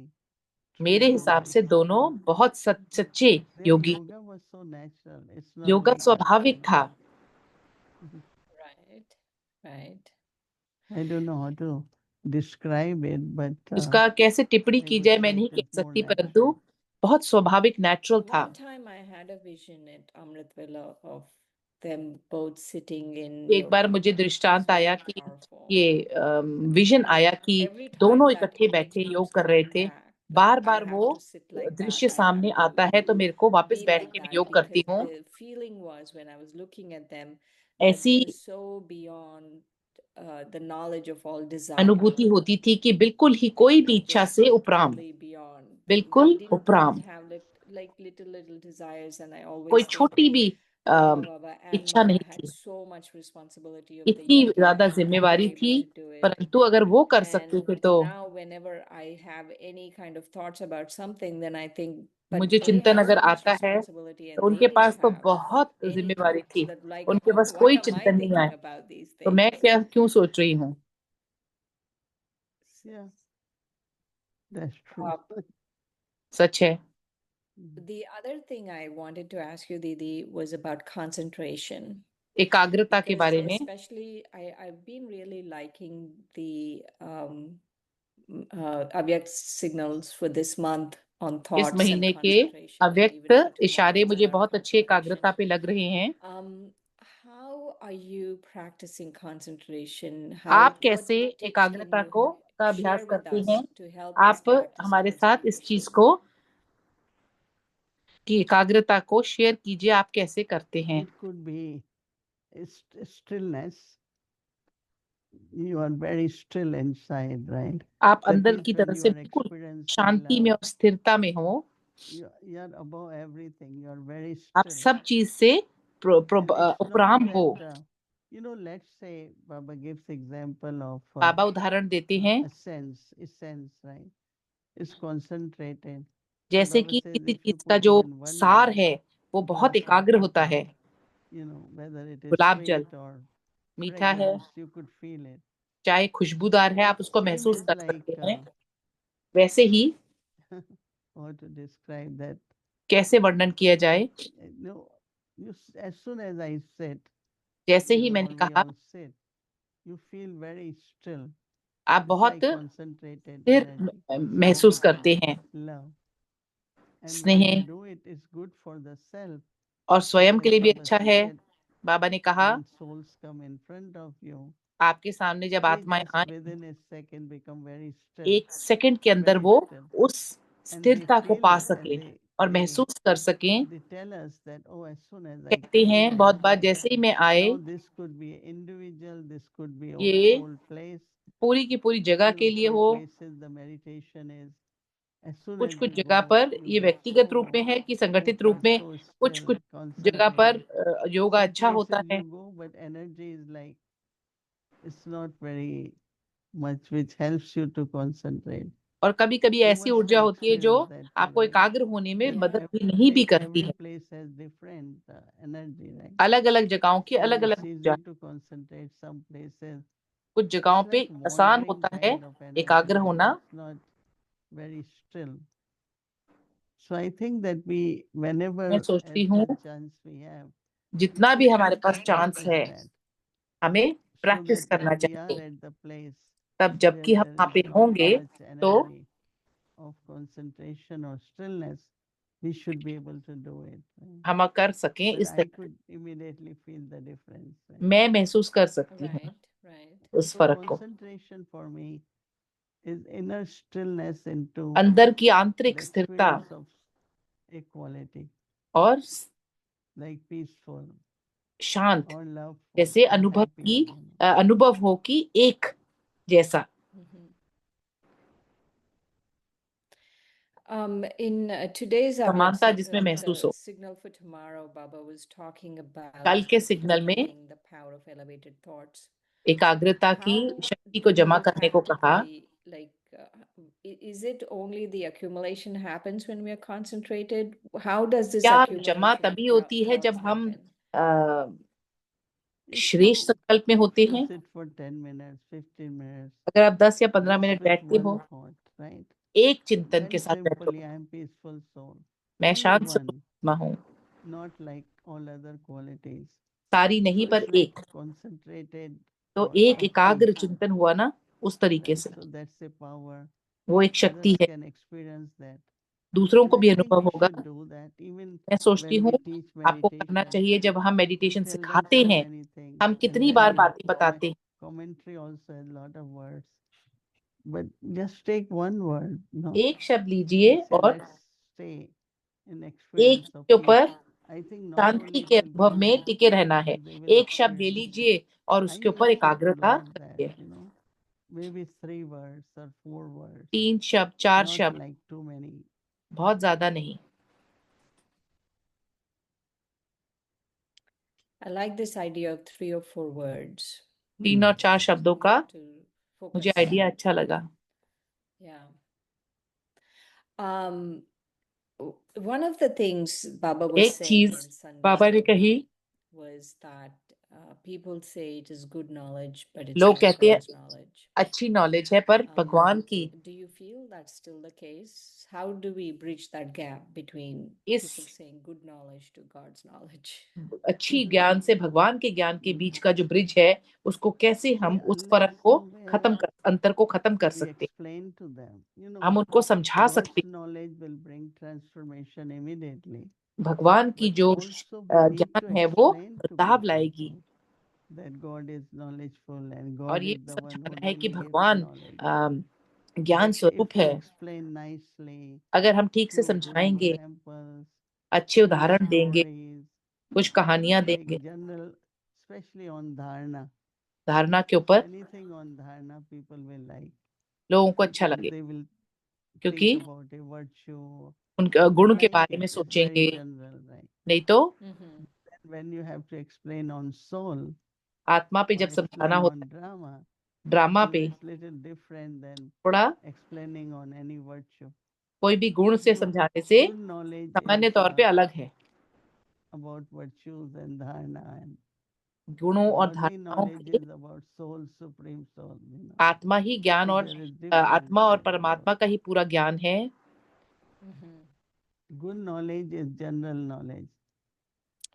true मेरे हिसाब से yogis. दोनों बहुत सच्चे Their Yogi. yoga was so natural. It's not yoga like स्वाभाविक था। Right, right. I don't know how to describe it, but उसका कैसे टिप्पणी I की would जाए say मैं it नहीं is कह more सकती, natural. परंतु बहुत स्वाभाविक, नेचुरल था। One time I had a vision at Amrit Villa of them both sitting in एक बार yoga. मुझे दृष्टांत So आया कि powerful. ये विजन आया कि Every दोनों time that इकट्ठे image बैठे योग comes कर रहे coming थे। back, bar like I bar have वो to sit like दृश्य that. I have सामने to आता है तो मेरे को वापस be बैठ like के मैं that योग because करती हूँ। the feeling was when I was looking at them that ऐसी they were so beyond the knowledge of all desire. अनुभूति होती थी कि बिल्कुल ही कोई भी Like इच्छा just से उपराम, totally beyond. बिल्कुल They उपराम, didn't have like little desires, and I always कोई think छोटी भी Brahma Baba and इच्छा Mama नहीं had थी। so much responsibility of the इतनी yoga ज्यादा to be जिम्मेवारी able थी, to do it. परंतु अगर वो कर सकते थे And तो now whenever I have any kind of thoughts about something, then I think, मुझे but they चिंतन have अगर so much आता है responsibility तो and they उनके didn't पास तो have बहुत any जिम्मेवारी thoughts थी, that like, उनके पास why कोई am I चिंतन नहीं आया, thinking about these तो मैं things? क्या क्यों सोच रही हूँ? Yeah, that's true. सच है। The other thing I wanted to ask you, Didi, was about concentration. एकाग्रता के Because बारे में especially I've been really liking the Avyakt signals for this month on इस thoughts and महीने के concentration, and अव्यक्त even for इशारे tomorrow, it's मुझे about बहुत अच्छे concentration. एकाग्रता पे लग रहे हैं। How are you practicing concentration? आप What कैसे tips can एकाग्रता you को का अभ्यास share with करते us हैं? to help us आप practice हमारे साथ इस चीज concentration? को की एकाग्रता को शेयर कीजिए, आप कैसे करते हैं? It could be stillness. you are very still inside, right? आप That अंदर means की when तरफ you से are बिल्कुल experiencing शांति में love, और स्थिरता में हो, you're above everything. You are very आप still. सब चीज से And it's not उपराम हो। that, let's say Baba gives example of बाबा उदाहरण देते हैं essence, right? It's concentrated. जैसे Baba कि says किसी if you चीज का put जो even one सार word, है वो बहुत drop of एकाग्र होता है। water, whether it is गुलाब जल sweet or मीठा है, fragrance, you could feel it. चाहे खुशबूदार है, आप उसको Same महसूस is कर like, सकते हैं। वैसे ही how to describe that? कैसे वर्णन किया जाए, No, as soon as I sit, जैसे ही मैंने or we कहा, all sit, you feel very still. आप It's बहुत like concentrated स्थिर energy, महसूस करते concentrated हैं। love. And when you स्नेह do it, it's good for the self. और स्वयं के Like लिए भी Baba अच्छा said है। that बाबा ने कहा, when souls come in front of you, आपके सामने जब they आत्माएं just आए, within a second become very still, एक सेकंड के अंदर very वो still. उस And they स्थिरता को feel पा it, and सके और महसूस कर सकें। they tell us that, oh, as soon as I कहते came हैं here, बहुत बार जैसे ही मैं आए, now this could be individual, this could be ये whole place. पूरी की पूरी जगह के लिए Some हो, places the meditation is as soon कुछ as कुछ you जगह go, पर you ये get व्यक्तिगत रूप so में है कि संगठित रूप focused, में, so कुछ still, कुछ जगह पर concentrated. योगा Some अच्छा होता places है, you go, but energy is like, it's not very much which helps you to concentrate. और कभी कभी You ऐसी must ऊर्जा have होती है जो experienced that too, आपको right? एकाग्र होने में Yeah. मदद भी नहीं भी करती Every है। place has different energy, right? अलग अलग जगहों की Some अलग it's अलग ऊर्जा, easier to concentrate, some places कुछ it's जगहों पे like आसान wandering होता है kind of energy, एकाग्र right? होना। It's not very still. So I think that we, whenever मैं सोचती हूँ chance we have, we जितना भी should हमारे try to pass chance practice है, that, हमें so प्रैक्टिस that करना when we are चाहिए। at the place तब where जबकि हम there वहाँ is पे not होंगे much तो energy of concentration or stillness, we should be able to do it, right? हम कर सकें But इस I तरह। could immediately feel the difference, right? मैं महसूस कर सकती हूँ Right. उस So फर्क को। concentration for me is inner stillness into अंदर की आंतरिक the स्थिरता experience of equality, और like peaceful शांत, or love जैसे or अनुभव happy, की अनुभव हो कि एक जैसा। Mhm. In today's Avyak समानता जिसमें महसूस हो। Signal for Tomorrow, Baba was talking कल about के सिग्नल में collecting the power of elevated thoughts. एकाग्रता की How शक्ति को do जमा we करने को कहा। practically, like, is it only the accumulation happens when we are concentrated? How does this क्या जमा accumulation of तभी होती है जब thoughts हम happen? If श्रेष्ठ you संकल्प में होते हैं। sit for 10 minutes, 15 minutes, अगर आप 10 या 15 just मिनट with बैठते one हो thought, right? एक चिंतन के Very साथ बैठो, simply, I am peaceful soul. मैं Only शांत one, स्वरूप हूँ, not like all other qualities. सारी So नहीं पर it's like एक। concentrated तो thought, एक right? एकाग्र चिंतन हुआ ना उस तरीके Right. से, So that's a power. वो एक शक्ति Others है, can experience that. दूसरों And को I भी think अनुभव we होगा। should do that even मैं सोचती when हूँ we teach आपको करना meditation. चाहिए। जब हम We मेडिटेशन tell them सिखाते so हैं, many things. हम And कितनी then बार in बातें बताते हैं, commentary also has a lot of words. But just take one word, no? एक शब्द लीजिए Let's say, और let's stay in एक experience of के peace. ऊपर I think not Shanti only it के will अनुभव give में them टिके रहना है। peace, they will एक शब्द ले experience it. लीजिए और I उसके ऊपर used to do एकाग्रता that, करिए। maybe 3 words or 4 words, 3 शब्द, 4 not शब्द, like too many. बहुत ज्यादा नहीं। I like this idea of 3 or 4 words 3 और 4 शब्दों का to मुझे focus. आइडिया अच्छा लगा। Yeah. One of the things Baba was एक saying चीज in Sunday बाबा ने कही, was that people say it is good knowledge, but it's लोग not कहते हैं God's knowledge. अच्छी नॉलेज है पर भगवान की। Do you feel that's still the case? How do we bridge that gap between इस people saying good knowledge to God's knowledge? अच्छी ज्ञान से भगवान के ज्ञान के बीच का जो ब्रिज है, उसको कैसे हम See, उस फर्क को unless अंतर को खत्म कर we सकते हैं, explain to them, हम उनको समझा God's सकते हैं। knowledge will bring transformation immediately. भगवान की But जो also we need to ज्ञान है वो explain to बदलाव people लाएगी। too that God is knowledgeful and और God ये is the one who समझाना है कि really gives भगवान knowledge. ज्ञान But स्वरूप if we है। explain nicely अगर हम ठीक से through good समझाएंगे, examples, अच्छे few उदाहरण देंगे, stories, कुछ कहानियां like देंगे, general, especially on dharana, धारणा के ऊपर Anything on dharana people will like लोगों को अच्छा because लगे, they will क्योंकि think about a virtue. उन They गुण के like बारे it. में It's very सोचेंगे, general, right? नहीं तो Mhm. When you have to explain on soul आत्मा पे or जब समझाना explain होता on drama, है, ड्रामा so पे it's little different than थोड़ा explaining on any virtue. कोई भी गुण से So समझाने से good knowledge सामान्य is तौर पे अलग है। about virtues and dharana, and गुणों और worldly धारणाओं knowledge के is about soul, supreme soul. आत्मा ही ज्ञान So और there is difference. आत्मा और परमात्मा का ही पूरा ज्ञान है। Mhm. Good knowledge is general knowledge,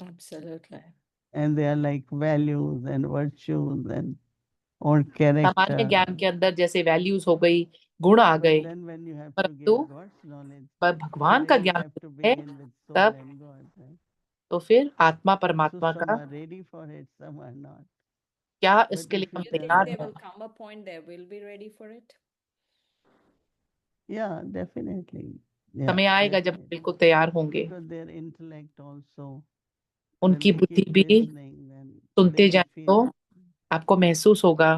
Absolutely. and they are like values and virtues and or सामान्य character. ज्ञान के अंदर जैसे वैल्यूज हो गई, गुण आ But गए, then when you have to परंतु give God's knowledge, पर भगवान का then you ज्ञान have to है begin with soul तब and God, right? तो फिर आत्मा So परमात्मा some का are ready for it, some are not. क्या But इसके if लिए you हम You tell think तैयार there them, हैं? will come a point they will be ready for it? yeah, definitely. Yeah, समय आएगा जब definitely. बिल्कुल तैयार होंगे, Because their intellect also, उनकी when they बुद्धि keep भी listening, then they सुनते will जाए तो feel. आपको महसूस होगा।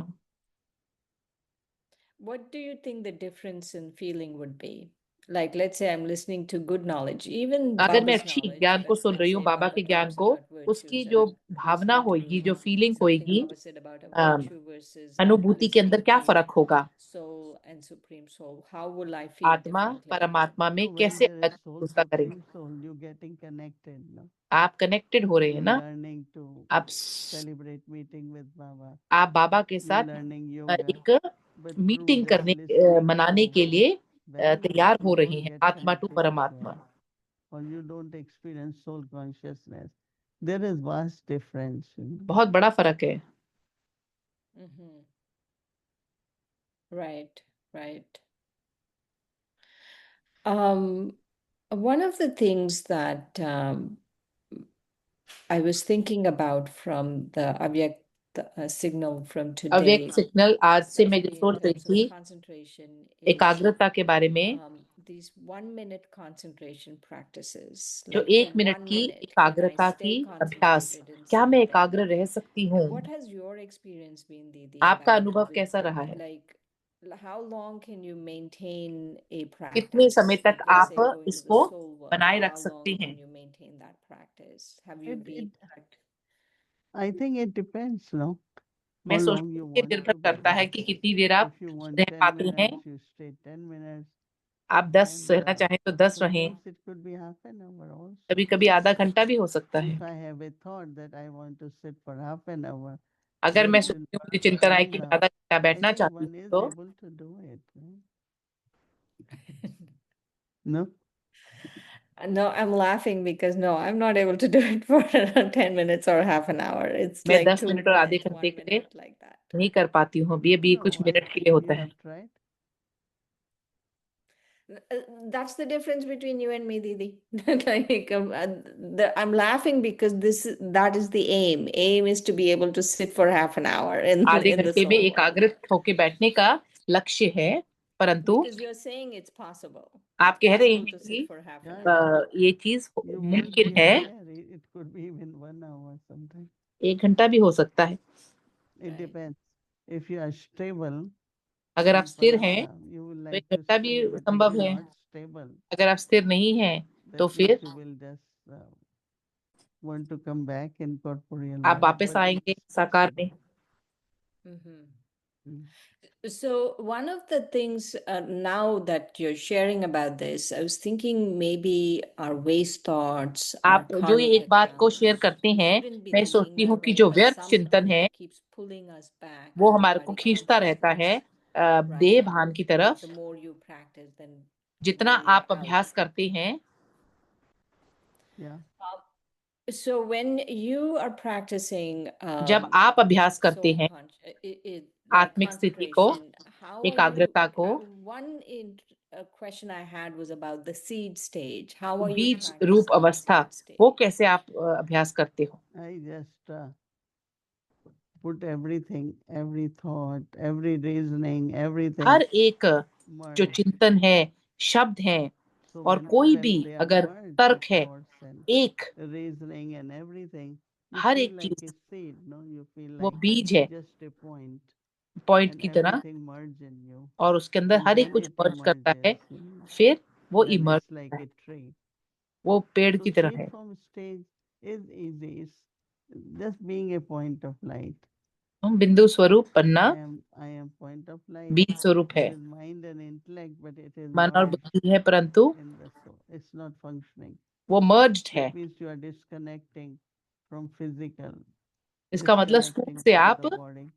What do you think the difference in feeling would be? Like, let's say I'm listening to good knowledge, even अगर मैं Baba's अच्छी knowledge, ज्ञान को but सुन let's रही हूँ, say बाबा Baba के ज्ञान talks को, about उसकी virtues, and जो I'm भावना listening होगी, to जो फीलिंग something होगी, Baba said about a a, virtue versus अनुभूति के अंदर listening क्या to फर्क होगा, soul and supreme soul. How will I feel आत्मा differently? परमात्मा में So when कैसे there अलग is soul, महसूस करेंगे। supreme soul, you getting connected, no? आप कनेक्टेड हो रहे हैं You're ना, learning to आप celebrate meeting with Baba. आप बाबा के You're साथ learning yoga. एक But through मीटिंग just करने listening मनाने to के लिए them, तैयार you हो रही don't हैं, get आत्मा टू connected to परमात्मा। God, or you don't experience soul consciousness. There is vast difference. बहुत बड़ा फर्क है। Mm-hmm. Right, right. One of the things that I was thinking about from the Avyak signal from today, अव्यक्त signal आज से मैं जो especially in सोच रही terms थी, of concentration, is एकाग्रता के बारे में, these 1 minute concentration practices. जो Like for 1 मिनट 1 की minute, can I एकाग्रता stay की अभ्यास, concentrated in क्या मैं something? एकाग्र रह सकती हूँ? What has your experience been, Didi? आपका Like अनुभव with कैसा रहा है? like how long can you maintain a कितने समय practice? तक Like let's say आप going to the इसको soul world, बनाए रख how सकती long हैं? can you maintain that practice? Have you It, been it, I think it depends, no? मैं How सोचती long you हूँ कि want निर्भर to be करता है there. कि कितनी देर आप If you want रह 10 पाती हैं। minutes, you stay 10 minutes. आप 10 And रहना चाहें तो 10 रहें, sometimes it could be half an hour also. कभी कभी आधा घंटा भी हो सकता है। If I have a thought that I want to sit for half an hour, अगर मैं listen सोचती हूँ, मुझे to चिंतन आए कि मैं Sangha, आधा घंटा I बैठना think चाहती one हूँ, is तो able to do it. No? No, I'm laughing because no, I'm not able to do it for 10 minutes or half an hour. It's मैं like 10 2 मिनट और आधे minutes, घंटे 1 के लिए minute, like that. नहीं कर पाती हूँ। ये भी कुछ No, मिनट के लिए होता you है। have tried. That's the difference between you and me, Didi. Like, I'm laughing because that is the aim. Aim is to be able to sit for half an hour in आधे in the घंटे में soul world. एकाग्र होके बैठने का लक्ष्य है, परंतु Because you're saying it's possible. आप It's कह रहे possible हैं to कि sit for half an Yeah, hour. ये चीज you won't मुमकिन be है। aware. It could be even 1 hour sometimes. 1 घंटा भी हो सकता है। It Right. depends. If you are stable, अगर आप in स्थिर हैं pranayam, you will तो 1 like to घंटा भी stay. But if संभव you're है। not stable, अगर आप स्थिर नहीं हैं तो that फिर means you will just want to come back in corporeal आप life. वापस But आएंगे it's साकार possible. में। Mm. So one of the things now that you're sharing about this, I was thinking maybe our waste thoughts, our आप जो ये एक karmic बात को शेयर accounts. करते We हैं, shouldn't be मैं thinking सोचती हूँ that कि way, जो but व्यर्थ चिंतन somehow है it keeps pulling us back वो into हमारे को body खींचता रहता है consciousness, देह right? भान की Like तरफ। the more you practice, then जितना more you're आप out. अभ्यास करते हैं, Yeah. So when you are practicing जब आप अभ्यास करते soul हैं like आत्मिक स्थिति को, concentration, how are you? एकाग्रता को, Question I had was about the seed stage. How are you बीज practicing रूप the अवस्था, seed stage? वो कैसे आप अभ्यास करते हो? I just put everything, every thought, every reasoning, everything. हर एक जो merge. चिंतन है, शब्द है So और कोई when भी they are अगर merged, तर्क the है, thoughts and एक reasoning and everything, You her feel एक like चीज a seed, no? You feel वो like बीज है, just a point, point and की तरह, everything merge in you, और उसके अंदर and हर एक then कुछ it मर्ज करता है, emerges, you know. फिर वो Then इमर्ज it's like करता है, a tree. वो पेड़ So की तरह seed है। form stage is easy. It's just being a point of light. हम बिंदु स्वरूप बनना I am point of light. बीज स्वरूप है। It is mind and intellect, but it is मन और merged बुद्धि है, परंतु in the soul. It's not functioning. वो मर्ज्ड है। That means you are disconnecting from physical, इसका मतलब स्थूल disconnecting से from आप the body.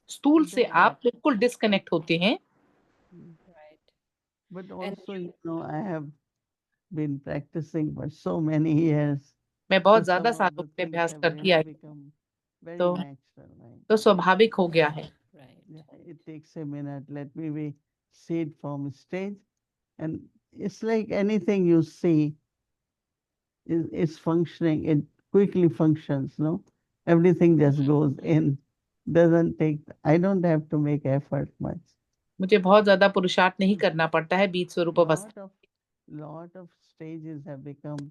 स्थूल But से then आप बिल्कुल डिस्कनेक्ट होते हैं। Right. But And also, I have been practicing for so many years. मैं So बहुत some ज्यादा of सालों the से things अभ्यास have करती really आई, become very तो natural, right? तो स्वाभाविक हो गया है। right. Yeah, it takes a minute. Let me be seed form stage. And it's like anything you see is functioning. It quickly functions, no? Everything just goes in. Doesn't take, I don't have to make effort much. मुझे बहुत ज्यादा पुरुषार्थ नहीं करना पड़ता है बीज स्वरूप अवस्था। Lot of stages have become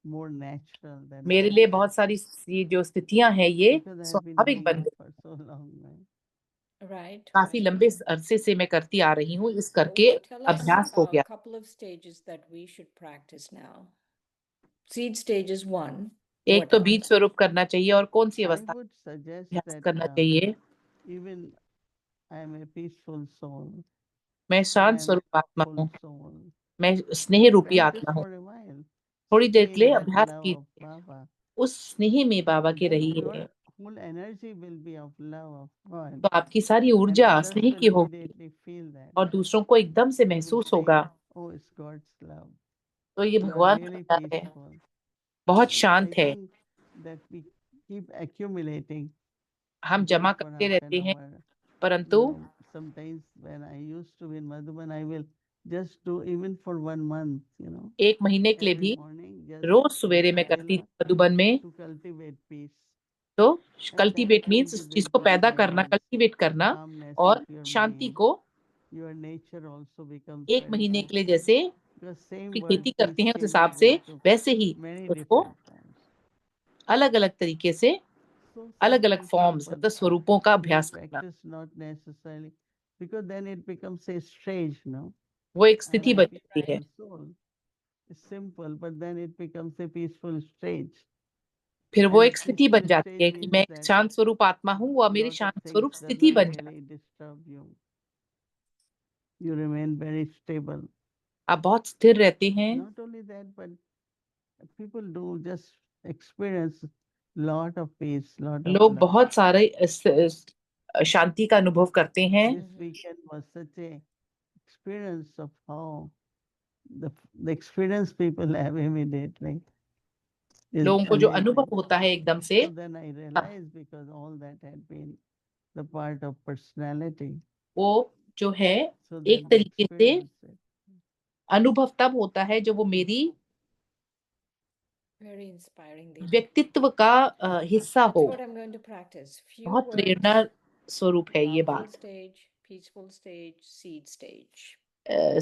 more natural than मेरे लिए बहुत सारी ये जो स्थितियां हैं ये because I have been स्वाभाविक doing बन it गई। for so long, right? Right. काफी लंबे अरसे से मैं करती आ रही हूँ, इस करके Tell us अभ्यास हो a गया। couple of stages that we should practice now. Seed stage is one. एक What तो else? बीज स्वरूप करना चाहिए, और कौन सी I अवस्था would suggest अभ्यास that करना चाहिए? even I am a peaceful soul, मैं I शांत am a स्वरूप आत्मा full हूँ, soul. मैं स्नेह रूपी Practice आत्मा हूँ। for a while. थोड़ी देर Stay के लिए in that अभ्यास love of कीजिए, Baba. उस स्नेह में बाबा के Then रहिए, your whole energy will be of love of God. तो आपकी सारी And ऊर्जा others स्नेह will की होगी, immediately feel that. और दूसरों को एकदम से They will महसूस say, होगा, oh, it's God's love. तो ये You are भगवान का really प्यार है, peaceful. बहुत So शांत I है। think that we keep accumulating, हम doing जमा for करते half an रहते हैं, hour. परंतु Sometimes when I used to be in Madhuban, I will just do even for 1 month, एक महीने के लिए every भी morning, just रोज in सवेरे मैं करती Sarila थी मधुबन में। to cultivate peace. तो And that cultivate means changes उस चीज को into पैदा करना, silence, कल्टीवेट करना, calmness और of your शांति mind. को Your nature also becomes एक very महीने के लिए peaceful. जैसे Because same की word खेती peace करते हैं उस हिसाब changes से, into वैसे ही many उसको different forms. अलग अलग तरीके से, So अलग अलग simple, फॉर्म्स simple. मतलब स्वरूपों का You अभ्यास करना, practice not necessarily, because then it becomes a stage, no? वो एक I am स्थिति a बन जाती है। peaceful soul. It's simple, but then it becomes a peaceful stage. फिर वो And एक स्थिति बन peaceful जाती stage है कि means मैं एक that शांत स्वरूप आत्मा हूँ, वो मेरी lot of शांत things स्वरूप स्थिति doesn't बन जाती really disturb you. You remain very stable. है। आप बहुत स्थिर रहते हैं। Not only that, but people do just experience lot of peace, lot of लोग love. बहुत सारे शांति का अनुभव करते हैं। This weekend was such a experience of how the experience people have immediately is लोगों को जो amazing. अनुभव होता है एकदम से, So then I realized, because all that had been the part of personality. वो जो है So एक then तरीके से experience it. अनुभव तब होता है जब वो मेरी Very inspiring, Didi. व्यक्तित्व का हिस्सा That's हो। what I'm going to practice. Few बहुत words. प्रेरणा स्वरूप है ये Loveful बात। stage, peaceful stage, seed stage.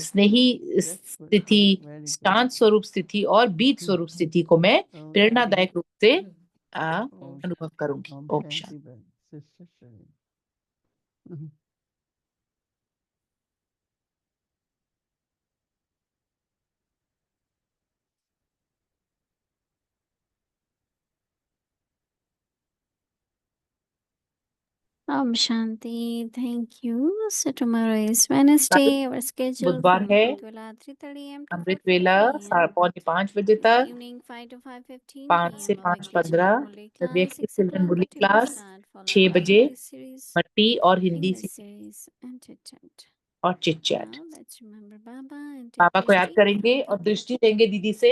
Snehi That's good. स्थिति, Very good. शांत स्वरूप स्थिति और बीज स्वरूप स्थिति को मैं Okay. प्रेरणादायक रूप से Om अनुभव करूंगी। Om Om Shanti Shanti. Bhai, Sister Shri. Om Shanti. Thank you. So tomorrow is Wednesday. Our schedule बुधवार from है, Amritwala 3:30 a.m. to अमृत 4:15 वेला p.m. 4:45 बजे In the तक, evening 5 to 5:15 5 से p.m. Avek 5:15 Children Murli class. Vivek 6 children o'clock bully Bhakti class, Prasad followed 6 by बजे Hindi series. मट्टी और Hindi English series and chit chat. और chit chat. Now let's remember Baba and take पापा को याद Drishti करेंगे from और Didi. दृष्टि देंगे दीदी से।